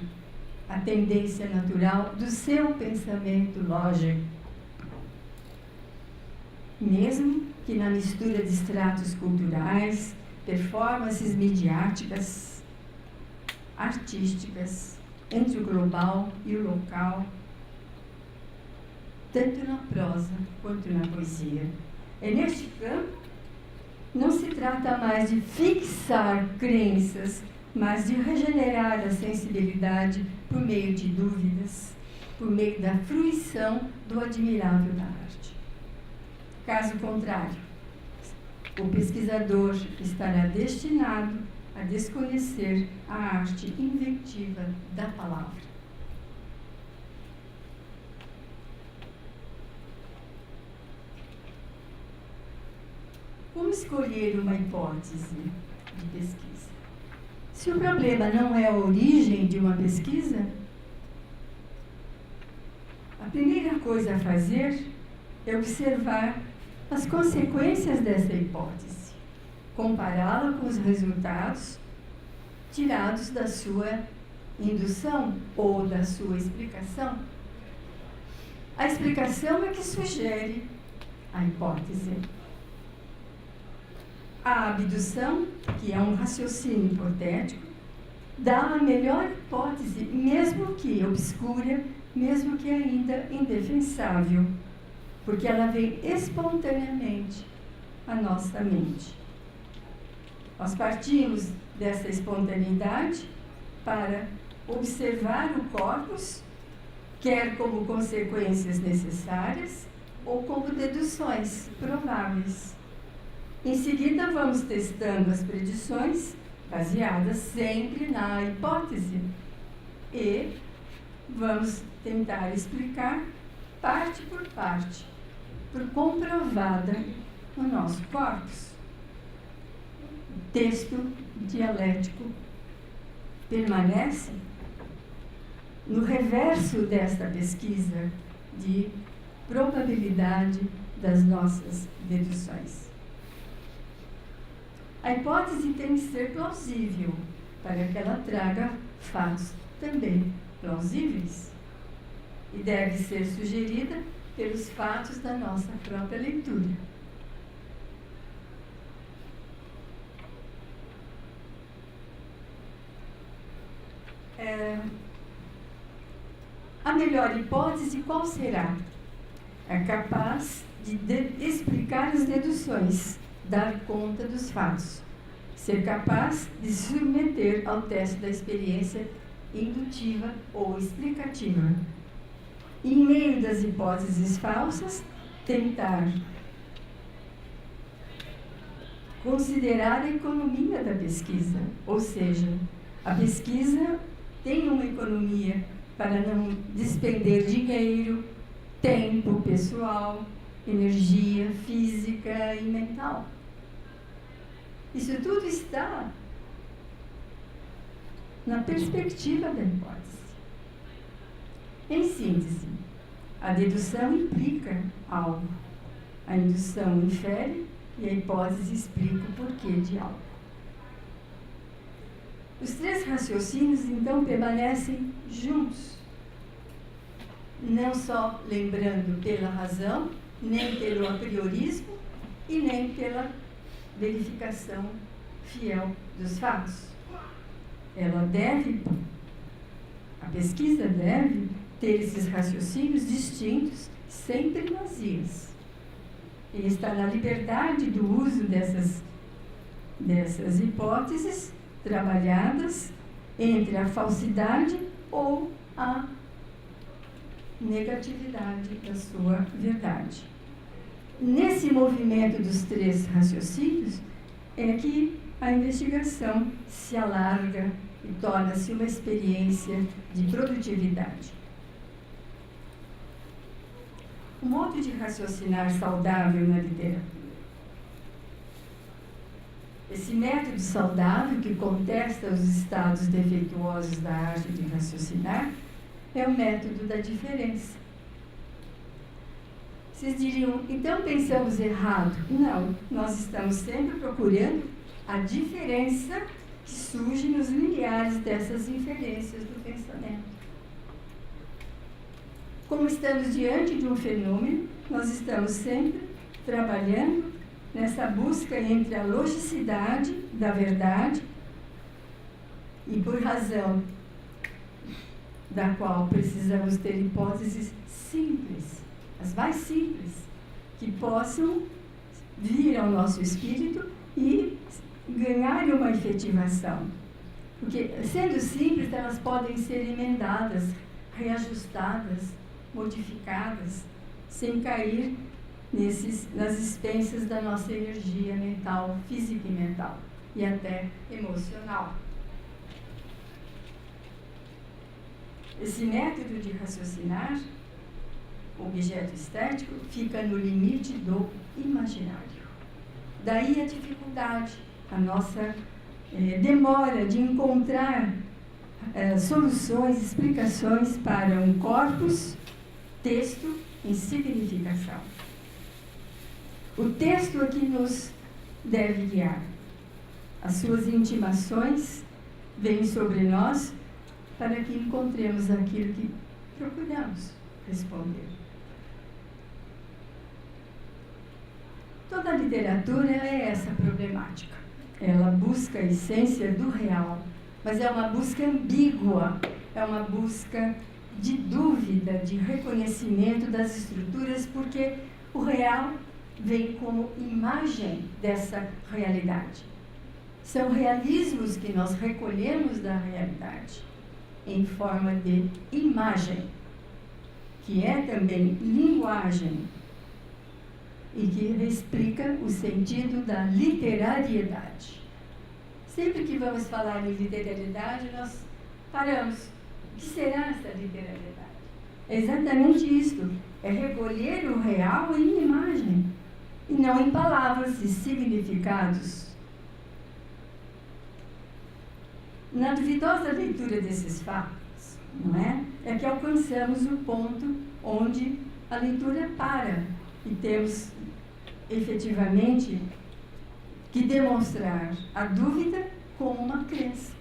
a tendência natural do seu pensamento lógico. Mesmo que na mistura de estratos culturais, performances midiáticas, artísticas, entre o global e o local, tanto na prosa quanto na poesia. É neste campo, não se trata mais de fixar crenças, mas de regenerar a sensibilidade por meio de dúvidas, por meio da fruição do admirável da arte. Caso contrário, o pesquisador estará destinado a desconhecer a arte inventiva da palavra. Como escolher uma hipótese de pesquisa? Se o problema não é a origem de uma pesquisa, a primeira coisa a fazer é observar as consequências dessa hipótese, compará-la com os resultados tirados da sua indução ou da sua explicação. A explicação é que sugere a hipótese. A abdução, que é um raciocínio hipotético, dá a melhor hipótese, mesmo que obscura, mesmo que ainda indefensável, porque ela vem espontaneamente à nossa mente. Nós partimos dessa espontaneidade para observar o corpus, quer como consequências necessárias ou como deduções prováveis. Em seguida, vamos testando as predições, baseadas sempre na hipótese, e vamos tentar explicar parte por parte, por comprovada no nosso corpus. O texto dialético permanece no reverso desta pesquisa de probabilidade das nossas deduções. A hipótese tem que ser plausível, para que ela traga fatos também plausíveis. E deve ser sugerida pelos fatos da nossa própria leitura. A melhor hipótese qual será? É capaz de explicar as deduções, dar conta dos fatos, ser capaz de submeter ao teste da experiência indutiva ou explicativa. E, em meio das hipóteses falsas, tentar considerar a economia da pesquisa, ou seja, a pesquisa tem uma economia para não despender dinheiro, tempo pessoal, energia física e mental. Isso tudo está na perspectiva da hipótese. Em síntese, a dedução implica algo, a indução infere e a hipótese explica o porquê de algo. Os três raciocínios, então, permanecem juntos, não só lembrando pela razão, nem pelo apriorismo e nem pela verificação fiel dos fatos. A pesquisa deve ter esses raciocínios distintos, sem primazías. Ele está na liberdade do uso dessas hipóteses trabalhadas entre a falsidade ou a negatividade da sua verdade. Nesse movimento dos três raciocínios é que a investigação se alarga e torna-se uma experiência de produtividade. O modo de raciocinar saudável na literatura. Esse método saudável que contesta os estados defeituosos da arte de raciocinar é o método da diferença. Vocês diriam, então pensamos errado? Não, nós estamos sempre procurando a diferença que surge nos limiares dessas inferências do pensamento. Como estamos diante de um fenômeno, nós estamos sempre trabalhando nessa busca entre a logicidade da verdade e por razão da qual precisamos ter hipóteses simples, as mais simples, que possam vir ao nosso espírito e ganhar uma efetivação. Porque, sendo simples, elas podem ser emendadas, reajustadas, modificadas, sem cair nas expensas da nossa energia mental, física e mental, e até emocional. Esse método de raciocinar, objeto estético, fica no limite do imaginário. Daí a dificuldade, a nossa demora de encontrar soluções, explicações para um corpus, texto em significação. O texto aqui nos deve guiar. As suas intimações vêm sobre nós para que encontremos aquilo que procuramos responder. Toda a literatura é essa problemática. Ela busca a essência do real, mas é uma busca ambígua, é uma busca de dúvida, de reconhecimento das estruturas, porque o real vem como imagem dessa realidade. São realismos que nós recolhemos da realidade em forma de imagem, que é também linguagem e que explica o sentido da literariedade. Sempre que vamos falar em literariedade, nós paramos. O que será essa literariedade? É exatamente isto, é recolher o real em imagem, e não em palavras e significados. Na duvidosa leitura desses fatos, não é? É que alcançamos o ponto onde a leitura para e temos efetivamente que demonstrar a dúvida como uma crença.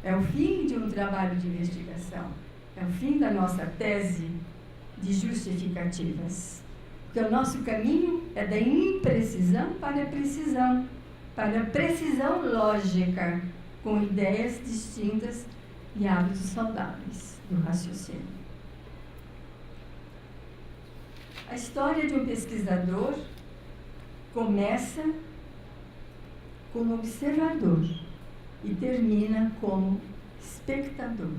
É o fim de um trabalho de investigação, é o fim da nossa tese de justificativas. Porque o nosso caminho é da imprecisão para a precisão lógica, com ideias distintas e hábitos saudáveis do raciocínio. A história de um pesquisador começa como observador e termina como espectador.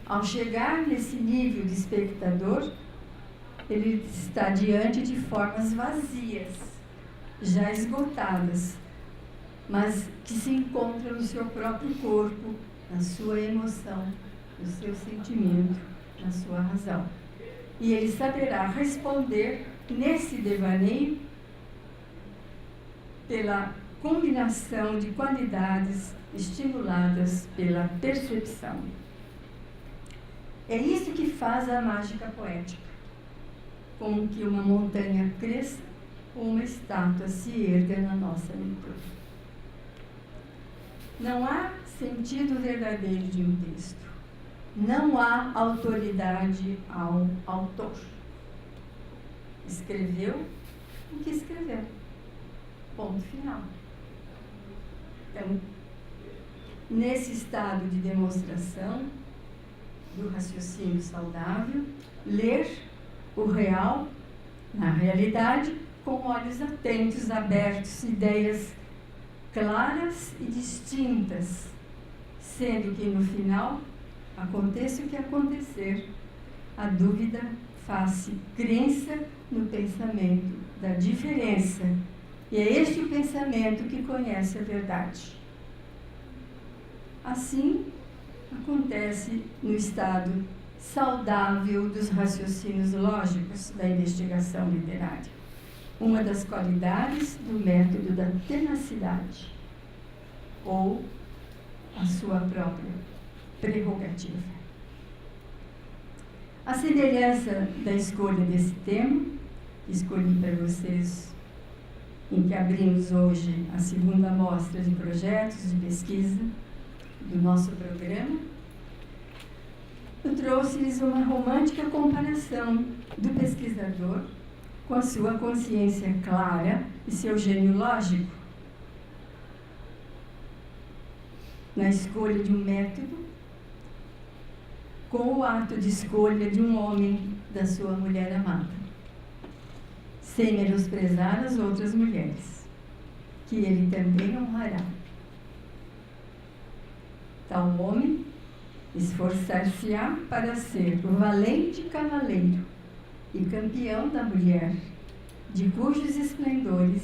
Ao chegar nesse nível de espectador, ele está diante de formas vazias, já esgotadas, mas que se encontram no seu próprio corpo, na sua emoção, no seu sentimento, na sua razão. E ele saberá responder nesse devaneio pela combinação de qualidades estimuladas pela percepção. É isso que faz a mágica poética, como que uma montanha cresça ou uma estátua se erga na nossa leitura. Não há sentido verdadeiro de um texto. Não há autoridade ao autor. Escreveu o que escreveu. Ponto final. Então, nesse estado de demonstração, do raciocínio saudável, ler o real na realidade com olhos atentos, abertos, ideias claras e distintas, sendo que no final, aconteça o que acontecer, a dúvida faz crença no pensamento da diferença. E é este o pensamento que conhece a verdade. Assim, acontece no estado saudável dos raciocínios lógicos da investigação literária. Uma das qualidades do método da tenacidade, ou a sua própria prerrogativa. A semelhança da escolha desse tema, escolhi para vocês, em que abrimos hoje a segunda mostra de projetos de pesquisa do nosso programa, eu trouxe-lhes uma romântica comparação do pesquisador com a sua consciência clara e seu gênio lógico, na escolha de um método, com o ato de escolha de um homem da sua mulher amada, sem menosprezar as outras mulheres, que ele também honrará. Tal homem esforçar-se-á para ser o valente cavaleiro e campeão da mulher, de cujos esplendores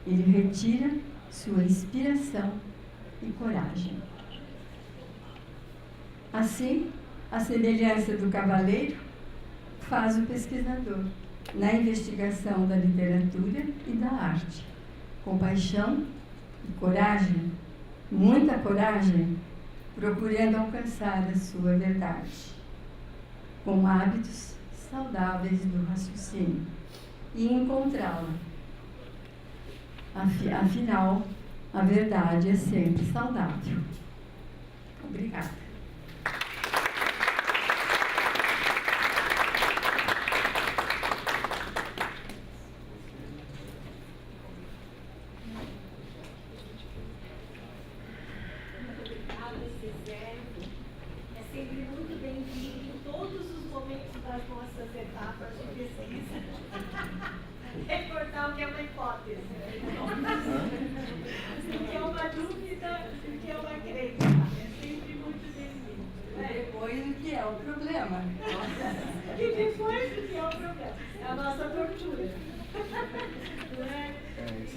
ele retira sua inspiração e coragem. Assim, a semelhança do cavaleiro faz o pesquisador na investigação da literatura e da arte, com paixão e coragem, muita coragem, procurando alcançar a sua verdade, com hábitos saudáveis do raciocínio e encontrá-la. Afinal, a verdade é sempre saudável. Obrigada.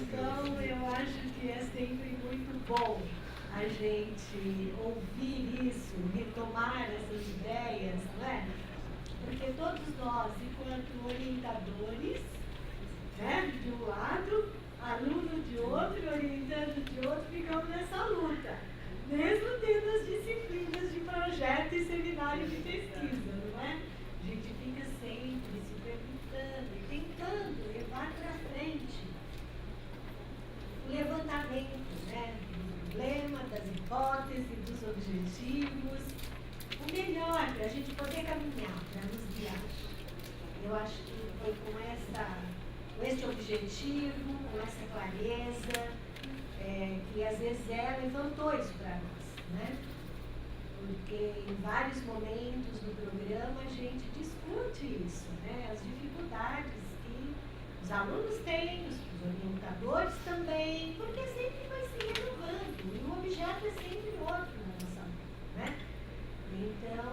Então, eu acho que é sempre muito bom a gente ouvir isso, retomar essas ideias, não é? Porque todos nós, enquanto orientadores, né, de um lado, aluno de outro, orientando de outro, ficamos nessa luta, mesmo tendo as disciplinas de projeto e seminário de pesquisa, não é? A gente fica sempre se perguntando e tentando levar para frente o levantamento, né, do problema, das hipóteses, dos objetivos, o melhor para a gente poder caminhar, para nos guiar. Eu acho que foi com este objetivo, com essa clareza, que às vezes levantou isso para nós, né? Porque em vários momentos do programa a gente discute isso, né? As dificuldades que os alunos têm, os orientadores também, porque sempre vai se renovando e o objeto é sempre outro na nossa vida, né? Então,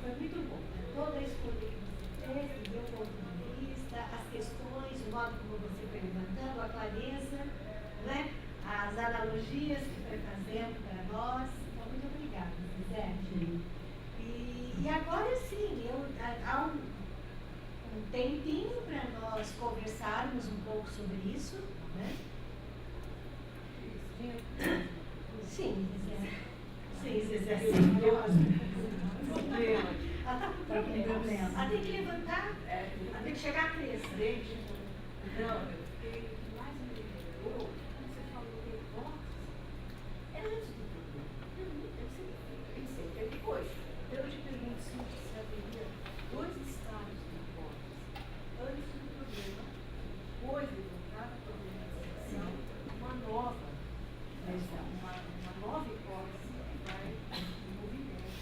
foi muito bom, né? Toda a escolha que você fez, o meu ponto de vista, as questões, o modo como você foi levantando, a clareza, né? As analogias que foi fazendo para nós. Então, muito obrigada, Zé. E agora sim, há um tempinho para nós conversarmos um pouco sobre isso, né? Sim, Zé. Sim, Zé. Sim, ela está com problema. Ela tem que levantar, ela tem que chegar a 3. Não, eu fiquei mais me lembrou, quando você falou de hipóteses, era antes do programa. Eu sempre pensei, teve coisa. Eu te pergunto se haveria 2 estágios de hipótese. Antes do programa, depois de levantada a problematização, uma nova hipótese que vai em movimento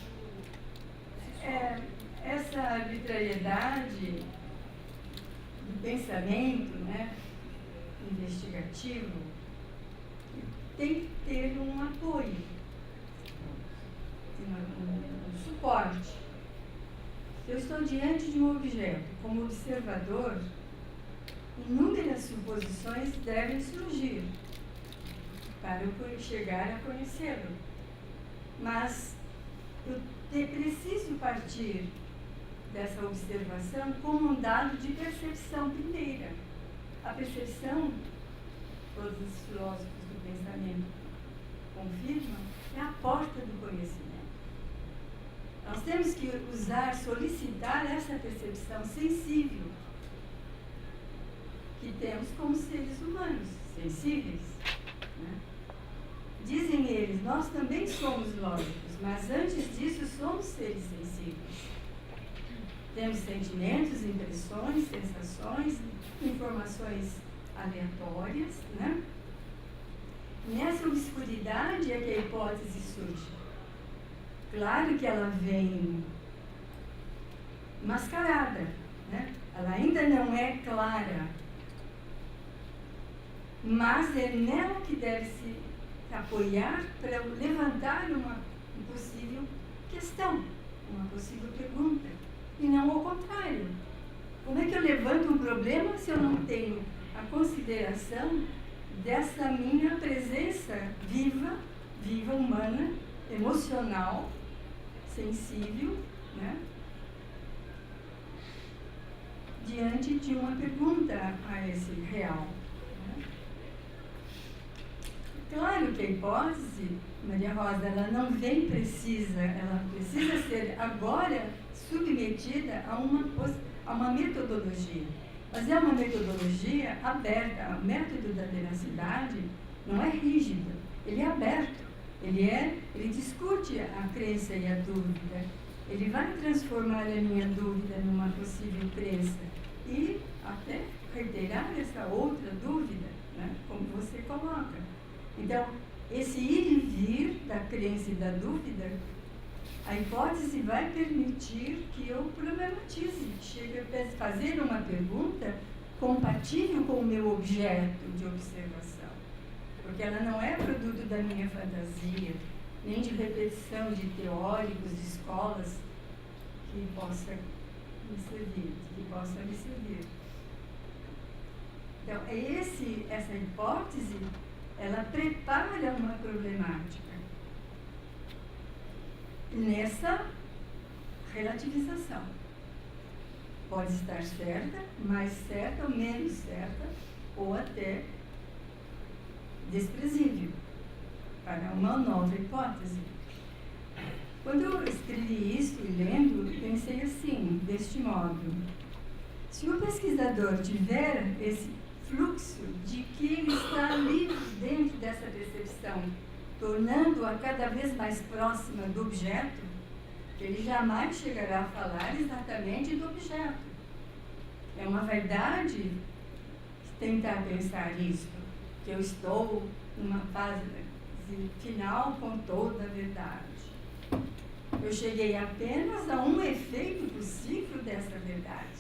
pensamento, né, investigativo tem que ter um apoio, um suporte. Se eu estou diante de um objeto como observador, inúmeras suposições devem surgir para eu chegar a conhecê-lo. Mas eu preciso partir dessa observação como um dado de percepção primeira. A percepção, todos os filósofos do pensamento confirmam, é a porta do conhecimento. Nós temos que solicitar essa percepção sensível que temos como seres humanos, sensíveis, né? Dizem eles, nós também somos lógicos, mas antes disso somos seres sensíveis. Temos sentimentos, impressões, sensações, informações aleatórias, né? Nessa obscuridade é que a hipótese surge. Claro que ela vem mascarada, né? Ela ainda não é clara, mas é nela que deve se apoiar para levantar uma possível questão, uma possível pergunta, e não ao contrário. Como é que eu levanto um problema se eu não tenho a consideração dessa minha presença viva, humana, emocional, sensível, né? Diante de uma pergunta a esse real. Né? Claro que a hipótese, Maria Rosa, ela não vem ela precisa ser agora submetida a uma metodologia. Mas é uma metodologia aberta. O método da veracidade não é rígido, ele é aberto. Ele discute a crença e a dúvida. Ele vai transformar a minha dúvida numa possível crença e até reiterar essa outra dúvida, né, como você coloca. Então, esse ir e vir da crença e da dúvida, a hipótese vai permitir que eu problematize, chegue a fazer uma pergunta compatível com o meu objeto de observação. Porque ela não é produto da minha fantasia, nem de repetição de teóricos, de escolas que possa me servir. Então, essa hipótese, ela prepara uma problemática nessa relativização. Pode estar certa, mais certa ou menos certa, ou até desprezível para uma nova hipótese. Quando eu escrevi isso e lendo, pensei assim, deste modo: se o pesquisador tiver esse fluxo de que ele está livre dentro dessa percepção, tornando-a cada vez mais próxima do objeto, ele jamais chegará a falar exatamente do objeto. É uma verdade tentar pensar isso, que eu estou numa fase final com toda a verdade. Eu cheguei apenas a um efeito possível dessa verdade.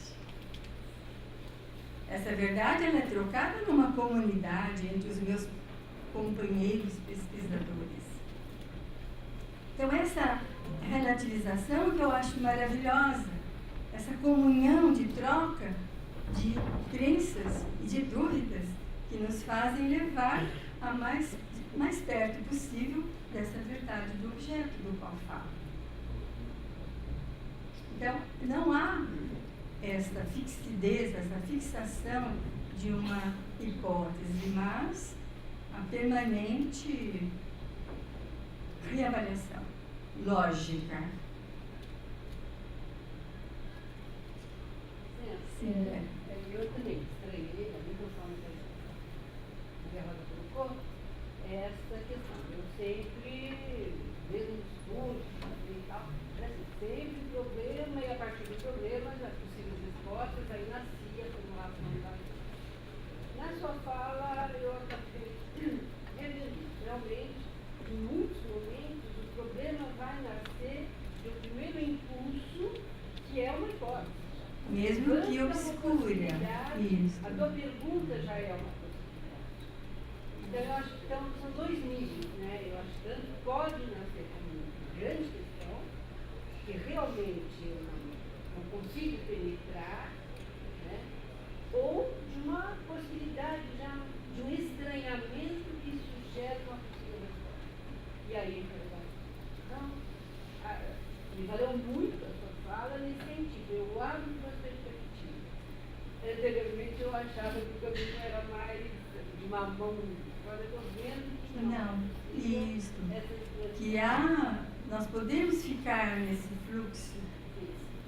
Essa verdade ela é trocada numa comunidade entre os meus companheiros pesquisadores. Então, essa relativização que eu acho maravilhosa, essa comunhão de troca de crenças e de dúvidas que nos fazem levar a mais perto possível dessa verdade do objeto do qual falo. Então, não há esta fixidez, essa fixação de uma hipótese, mas a permanente reavaliação lógica. Sim, eu também estranhei, a minha noção que a Rosa colocou, essa questão. Eu sempre, mesmo nos cursos e tal, sempre problema, e a partir do problema, as possíveis respostas, aí nascia a formulação da vida. Na sua fala, eu acabei revendo. Realmente, em muitos momentos, o problema vai nascer do primeiro impulso, que é uma hipótese. Mesmo que levanta uma obscura. possibilidade, Isso. a tua pergunta já é uma possibilidade. Então, eu acho que são dois níveis, né? Eu acho que tanto pode nascer como uma grande questão, que realmente eu não consigo penetrar, né? Ou de uma possibilidade já de um estranhamento que sugere uma possível resposta. E aí, então, me valeu muito a sua fala nesse sentido. Eu abro duas perspectivas. Anteriormente eu achava que o caminho era mais de uma mão. Agora eu estou vendo que Não, isso. Essas Que nós podemos ficar nesse fluxo,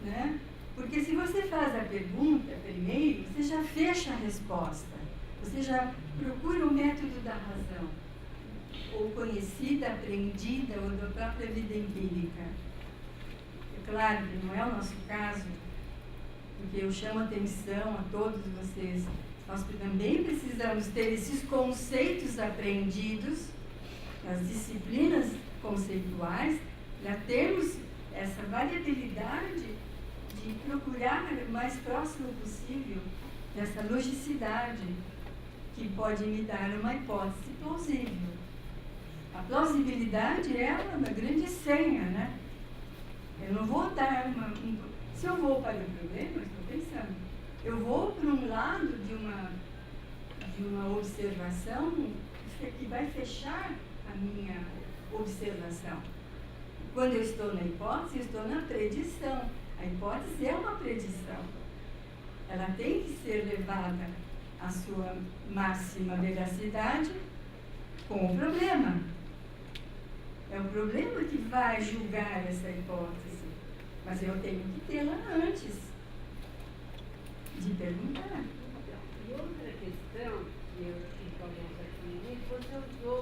né? Porque se você faz a pergunta primeiro, você já fecha a resposta. Você já procura o método da razão, ou conhecida, aprendida, ou da própria vida empírica. É claro que não é o nosso caso, porque eu chamo a atenção a todos vocês. Nós também precisamos ter esses conceitos aprendidos nas disciplinas conceituais, para termos essa variabilidade de procurar o mais próximo possível dessa logicidade que pode me dar uma hipótese plausível. A plausibilidade é uma grande senha, né? Eu não vou dar se eu vou para o problema, eu estou pensando, eu vou para um lado de uma observação que vai fechar a minha observação. Quando eu estou na hipótese, eu estou na predição. A hipótese é uma predição. Ela tem que ser levada à sua máxima veracidade com o problema. É o problema que vai julgar essa hipótese. Mas eu tenho que tê-la antes de perguntar. E outra questão que eu fiz com alguns aqui, você usou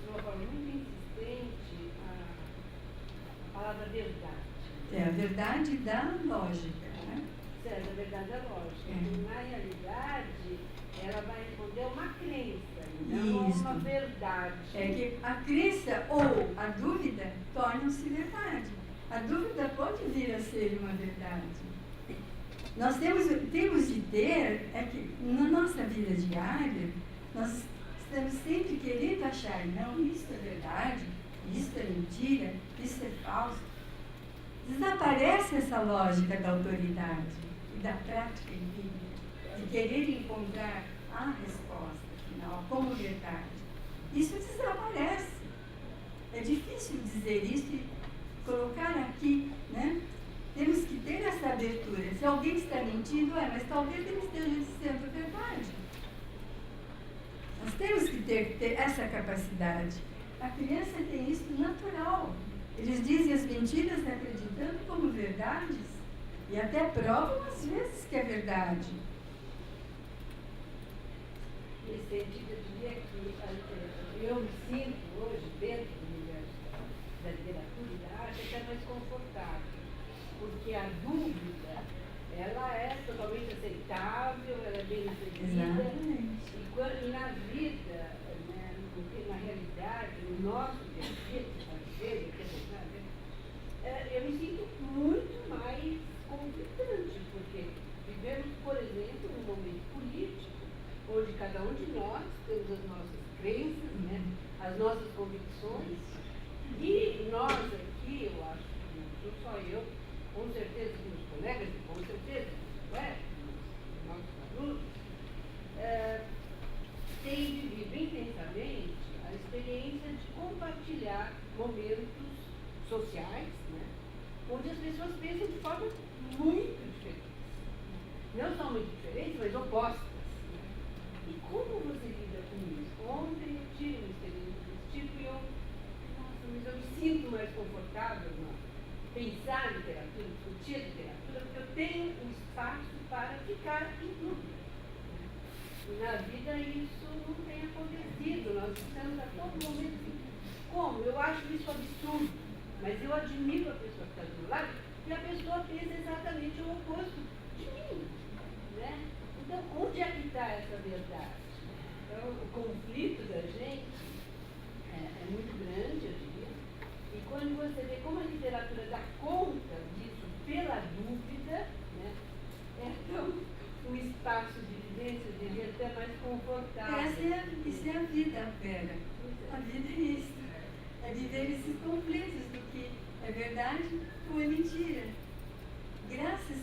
de uma forma muito insistente a palavra verdade. É a verdade da lógica, né? Certo, a verdade da lógica. É. Na realidade, ela vai responder a uma crença, não a uma verdade. É que a crença ou a dúvida tornam-se verdade. A dúvida pode vir a ser uma verdade. Nós temos de ter, é que na nossa vida diária, nós estamos sempre querendo achar, não, isso é verdade, isso é mentira, isso é falso. Desaparece essa lógica da autoridade e da prática empírica, de querer encontrar a resposta final como verdade. Isso desaparece. É difícil dizer isso e colocar aqui, né? Temos que ter essa abertura. Se alguém está mentindo, mas talvez ele esteja dizendo a verdade. Nós temos que ter essa capacidade. A criança tem isso natural. Eles dizem as mentiras acreditando como verdades e até provam às vezes que é verdade. Nesse sentido, eu diria que eu me sinto hoje, dentro do universo da literatura e da arte, até mais confortável. Porque a dúvida, ela é totalmente aceitável, ela é bem recebida. E na vida, né, na realidade, no nosso dia eu me sinto muito mais conflitante, porque vivemos, por exemplo, num momento político, onde cada um de nós temos as nossas crenças, né, as nossas convicções, e nós aqui, eu acho que não sou só eu, com certeza que meus colegas, e com certeza os nossos alunos, têm vivido intensamente a experiência de compartilhar momentos sociais, né, onde as pessoas pensam de forma muito diferente. Não só muito diferentes, mas opostas. Né? E como você lida com isso? Ontem eu tive uma experiência desse tipo e mas eu me sinto mais confortável em pensar literatura, discutir literatura, porque eu tenho um espaço para ficar em dúvida. Né? E na vida isso não tem acontecido. Nós estamos a todo momento assim. Como? Eu acho isso absurdo. Mas eu admiro a pessoa que está do meu lado e a pessoa pensa exatamente o oposto de mim. Né? Então, onde é que está essa verdade? Então, o conflito da gente é muito grande, eu diria. E quando você vê como a literatura dá conta disso pela dúvida, né, taxas de vivência, eu diria até mais confortáveis. Isso é a vida, Vera. A vida é isso. É viver esses conflitos do que é verdade ou é mentira. Graças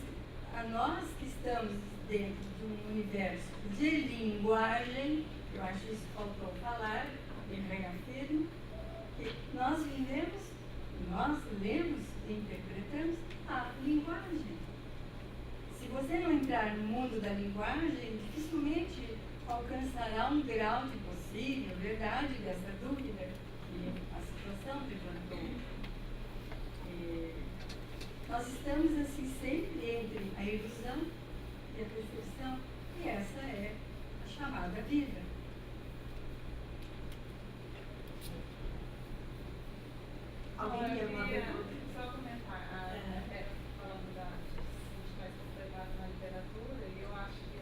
a nós que estamos dentro de um universo de linguagem, eu acho isso faltou falar, eu reafirmo, que nós vivemos, nós lemos e interpretamos a linguagem. Se você não entrar no mundo da linguagem, dificilmente alcançará um grau de possível verdade dessa dúvida que a situação levantou. Nós estamos assim sempre entre a ilusão e a percepção, e essa é a chamada vida. Alguém quer uma pergunta? Só comentar, falando da gente mais confortável na literatura, e eu acho que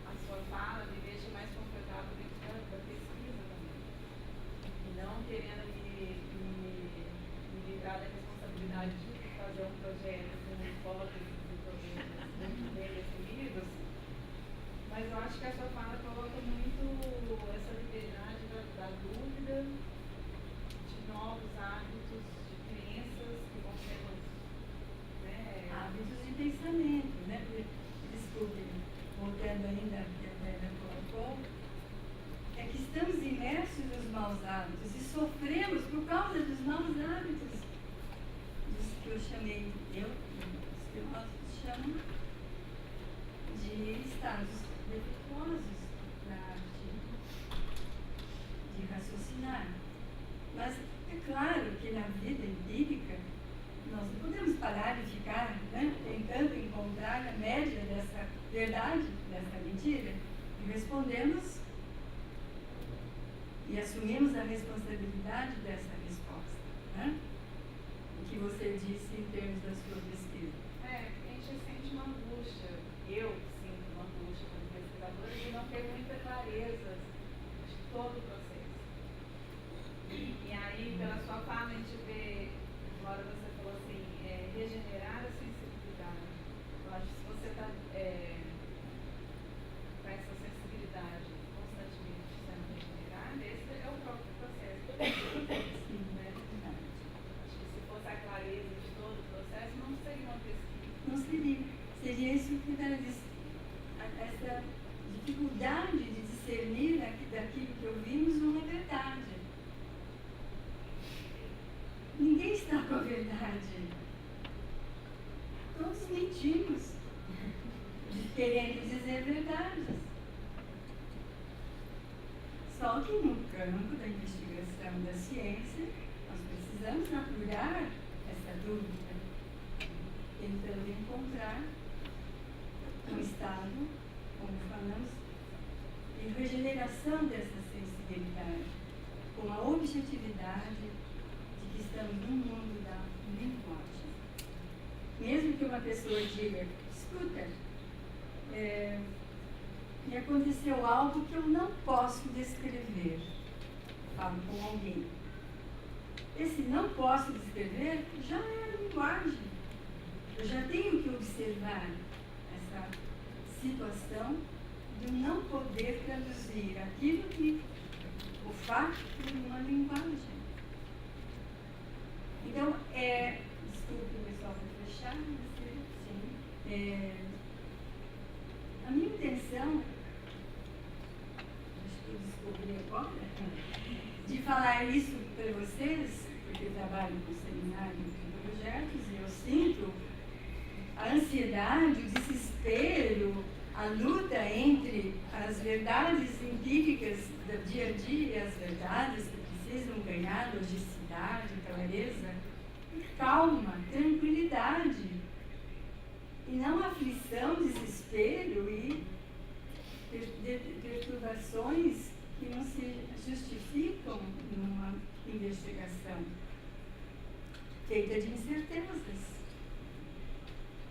a sua fala me deixa mais confortável dentro da pesquisa também. E não querendo me livrar da responsabilidade de fazer um projeto com hipóteses e problemas bem definidos, mas eu acho que a sua fala coloca muito essa liberdade da dúvida, de novos hábitos, de crenças que vão sendo, né? Hábitos de pensamento, né? Desculpe, voltando ainda ao que a Vera colocou, é que estamos imersos nos maus hábitos e sofremos por causa dos maus hábitos. Dos que eu chamei, os filósofos chamam de estados defeituosos na arte de raciocinar. Mas é claro que na vida empírica nós não podemos parar de ficar, né, tentando encontrar a média dessa verdade, dessa mentira, e respondemos e assumimos a responsabilidade dessa resposta. Né? O que você disse em termos da sua pesquisa? A gente sente uma angústia, eu sinto uma angústia como pesquisadora de não ter muita clareza de todo o processo. E aí, pela sua fala, a gente vê, agora você falou assim, regenerar a sensibilidade. Eu acho que se você está com essa sensibilidade constantemente sendo regenerada, esse é o próprio processo. Sim, Né? Acho que se fosse a clareza de todo o processo, não seria uma pesquisa. não seria isso que diz, essa dificuldade de discernir daquilo que ouvimos uma verdade. Ninguém está com a verdade. Todos mentimos, querendo dizer verdades. Só que no campo da investigação da ciência, nós precisamos apurar essa dúvida, tentando encontrar um estado, como falamos, de regeneração dessa sensibilidade, com a objetividade de que estamos num mundo da linguagem. Mesmo que uma pessoa diga, escuta, me aconteceu algo que eu não posso descrever. Falo com alguém. Esse não posso descrever já é a linguagem. Eu já tenho que observar essa situação de não poder traduzir aquilo que o fato em uma linguagem. Então, desculpe, pessoal, para fechar, sim. A minha intenção, acho que eu descobri agora, de falar isso para vocês, porque eu trabalho com seminário de projetos e eu sinto a ansiedade, o desespero, a luta entre as verdades empíricas do dia a dia e as verdades que precisam ganhar logicidade, clareza, calma, tranquilidade. E não aflição, desespero e perturbações que não se justificam numa investigação feita de incertezas,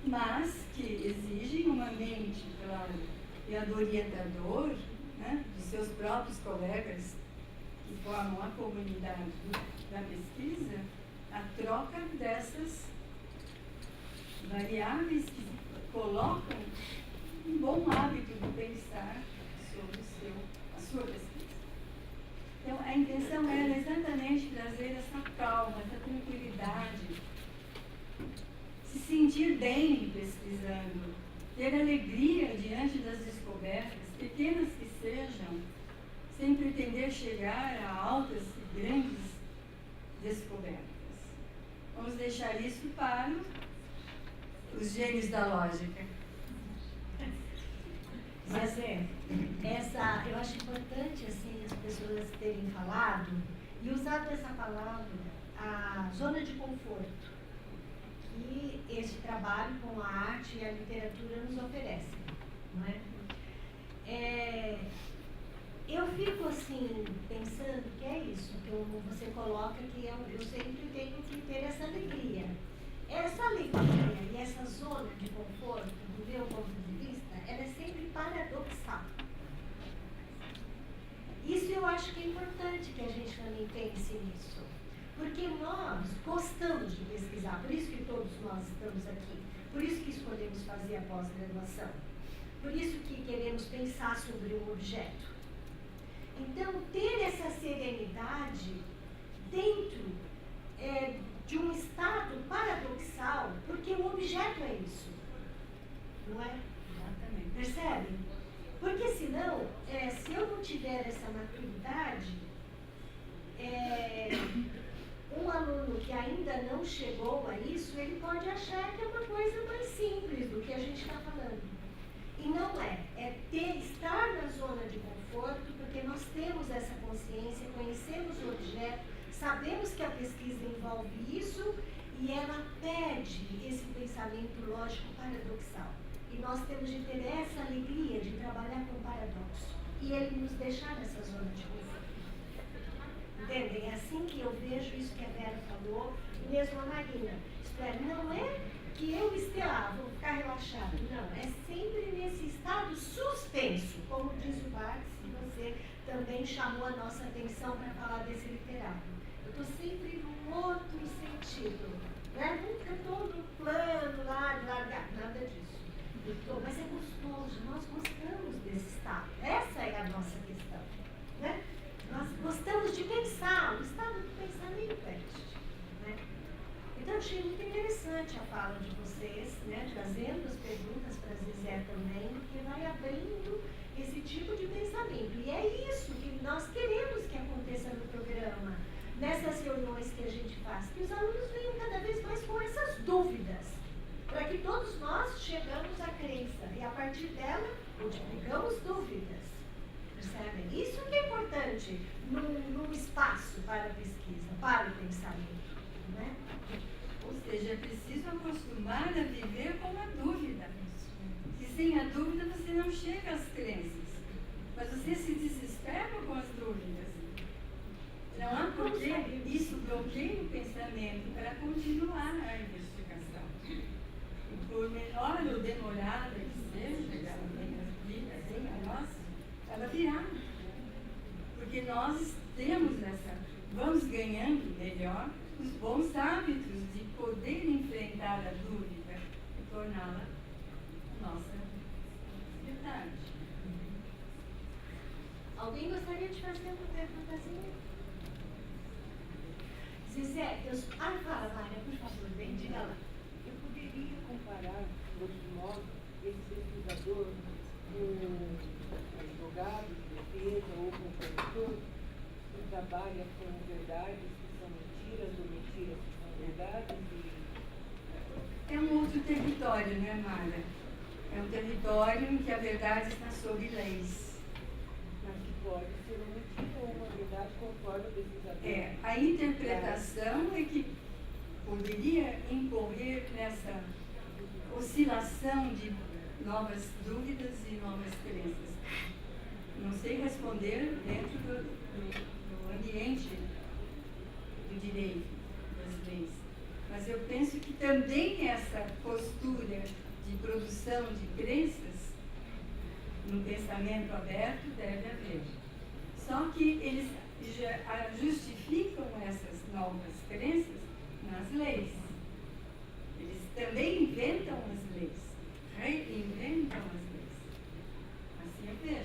mas que exigem uma mente, claro, e a do orientador, né, de seus próprios colegas que formam a comunidade da pesquisa, a troca dessas variáveis que colocam um bom hábito conversar sobre a sua pesquisa. Então, a intenção era exatamente trazer essa calma, essa tranquilidade, se sentir bem pesquisando, ter alegria diante das descobertas, pequenas que sejam, sem pretender chegar a altas e grandes descobertas. Vamos deixar isso para os gênios da lógica. Zezé, eu acho importante assim, as pessoas terem falado e usado essa palavra, a zona de conforto, que este trabalho com a arte e a literatura nos oferecem, não é? Eu fico assim, pensando que é isso, como você coloca, que eu sempre tenho que ter essa alegria. Essa alegria e essa zona de conforto, do meu ponto de vista, ela é sempre paradoxal. Isso eu acho que é importante que a gente também pense nisso. Porque nós gostamos de pesquisar, por isso que todos nós estamos aqui, por isso que escolhemos fazer a pós-graduação, por isso que queremos pensar sobre um objeto. Então, ter essa serenidade dentro de um estado paradoxal, porque o objeto é isso, não é? Exatamente. Percebe? Porque senão, se eu não tiver essa maturidade, um aluno que ainda não chegou a isso, ele pode achar que é uma coisa mais simples do que a gente está falando. E não é. É estar na zona de conforto, porque nós temos essa consciência, conhecemos o objeto, sabemos que a pesquisa envolve isso e ela pede esse pensamento lógico paradoxal. E nós temos de ter essa alegria de trabalhar com paradoxo e ele nos deixar nessa zona de conforto. Entendem? É assim que eu vejo isso que a Vera falou, e mesmo a Marina. Isto é, não é que eu esteja vou ficar relaxado. Não, é sempre nesse estado suspenso, como diz o Marx, e você também chamou a nossa atenção para falar desse literário. Eu estou sempre num outro sentido, né? Nunca estou no plano lá de largar, nada disso. Mas é gostoso, nós gostamos desse estado. Essa é a nossa questão, né? Nós gostamos de pensar, o estado do pensamento é este, né? Então, achei muito interessante a fala de vocês, né? Trazendo as perguntas para a Zezé também, porque vai abrindo esse tipo de pensamento. E é isso que nós queremos que aconteça no programa, nessas reuniões que a gente faz, que os alunos venham cada vez mais com essas dúvidas, para que todos nós chegamos à crença e, a partir dela, multiplicamos dúvidas. Percebem? Isso que é importante num espaço para a pesquisa, para o pensamento, né? Ou seja, é preciso acostumar a viver com a dúvida. E sem a dúvida você não chega às crenças. Mas você se desespera com as dúvidas. Não há porque isso bloqueia o pensamento para continuar a investigação. E por menor ou demorada que seja, ela venha a nossa, ela virá. Porque nós temos vamos ganhando melhor os bons hábitos de poder enfrentar a dúvida e torná-la nossa verdade. Alguém gostaria de fazer uma perguntazinha? Zezé, fala, Mária, por favor, vem, diga lá. Eu poderia comparar, de outro modo, esse pesquisador com advogado de defesa ou com professor que trabalha com verdades que são mentiras ou mentiras que são verdades É um outro território, não é, Mara? É um território em que a verdade está sob leis. mas que pode ser uma mentira ou uma verdade conforme o pesquisador. A interpretação é que poderia incorrer nessa oscilação de novas dúvidas e novas crenças. Não sei responder dentro do ambiente do direito, das leis. Mas eu penso que também essa postura de produção de crenças no pensamento aberto deve haver. Só que eles já justificam essas novas crenças nas leis. Eles também inventam as leis, reinventam as leis. Assim eu vejo.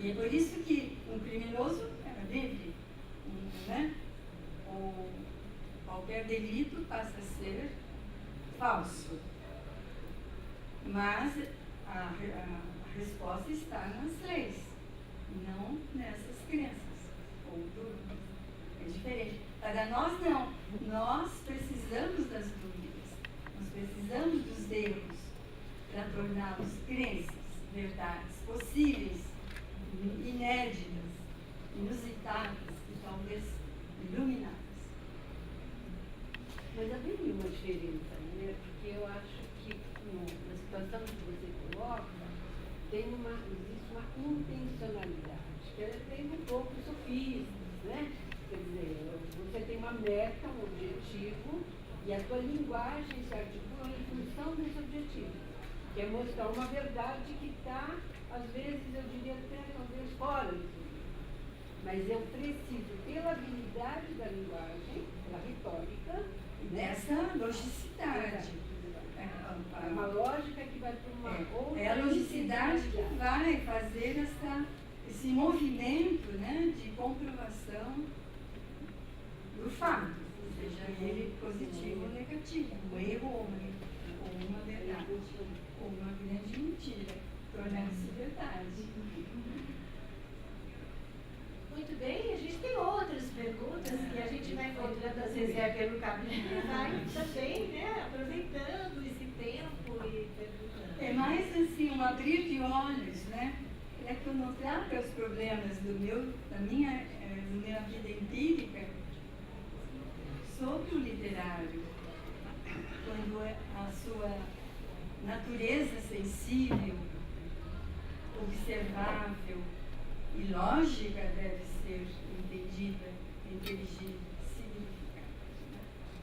E é por isso que um criminoso é livre, né? Qualquer delito passa a ser falso. Mas a resposta está nas leis, não nessas crenças ou dúvidas. É diferente. Para nós, não. Nós precisamos das dúvidas, nós precisamos dos erros para torná-los crenças, verdades possíveis, inéditas, inusitadas e talvez iluminadas. Mas haveria uma diferença, né? Porque eu acho que na situação que você coloca, existe uma intencionalidade, que ela tem um pouco sofistas, né? Quer dizer, você tem uma meta, um objetivo, e a tua linguagem se articula em função desse objetivo, que é mostrar uma verdade que está, às vezes, eu diria até talvez fora disso. Mas eu preciso, pela habilidade da linguagem, pela retórica, Dessa logicidade. É uma lógica que vai para uma outra. É a logicidade que vai fazer esse movimento, né, de comprovação do fato, seja ele positivo ou negativo, um erro ou uma verdade, ou uma grande mentira, tornando-se verdade. Muito bem, a gente tem outras perguntas que a gente vai encontrando às vezes pelo caminho e vai também, né, aproveitando esse tempo e perguntando. É mais assim, um abrir de olhos, né? É que eu não trato os problemas da minha vida empírica sobre o literário, quando a sua natureza sensível, observável e lógica deve ser entendida, inteligida, significada.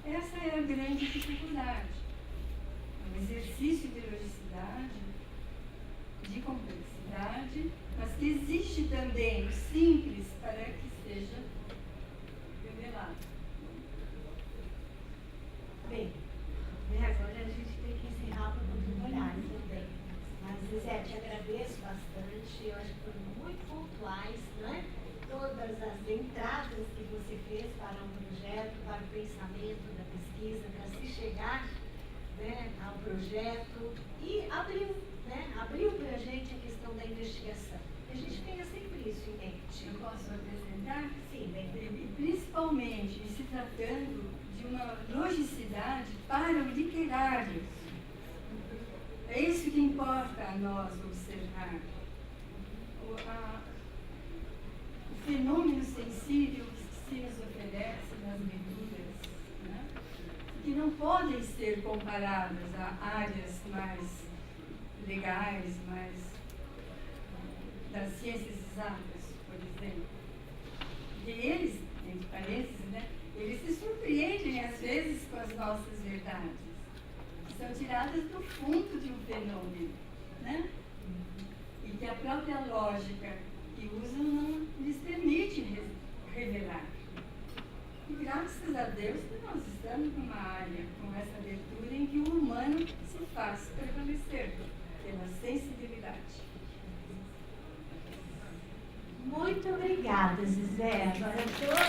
Essa é a grande dificuldade. É um exercício de logicidade, de complexidade, mas que existe também o simples para que seja revelado. Bem, agora a gente tem que encerrar para poder olhar também. Mas, Zé, te agradeço bastante, eu acho que foram muito pontuais, né? Todas as entradas que você fez para um projeto, para o pensamento da pesquisa, para se chegar, né, ao projeto e abriu para a gente a questão da investigação. A gente tenha sempre isso em mente. Eu posso apresentar? Sim, bem. E principalmente se tratando de uma logicidade para o literário. É isso que importa a nós observar. O fenômeno sensível que se nos oferece nas leituras, né? Que não podem ser comparadas a áreas mais legais, mais das ciências exatas, por exemplo. E eles, entre parênteses, né, eles se surpreendem às vezes com as nossas verdades, que são tiradas do fundo de um fenômeno, né? E que a própria lógica que usam não lhes permite revelar. E graças a Deus que nós estamos numa área com essa abertura em que o humano se faz prevalecer pela sensibilidade. Muito obrigada, Zé. Agora todos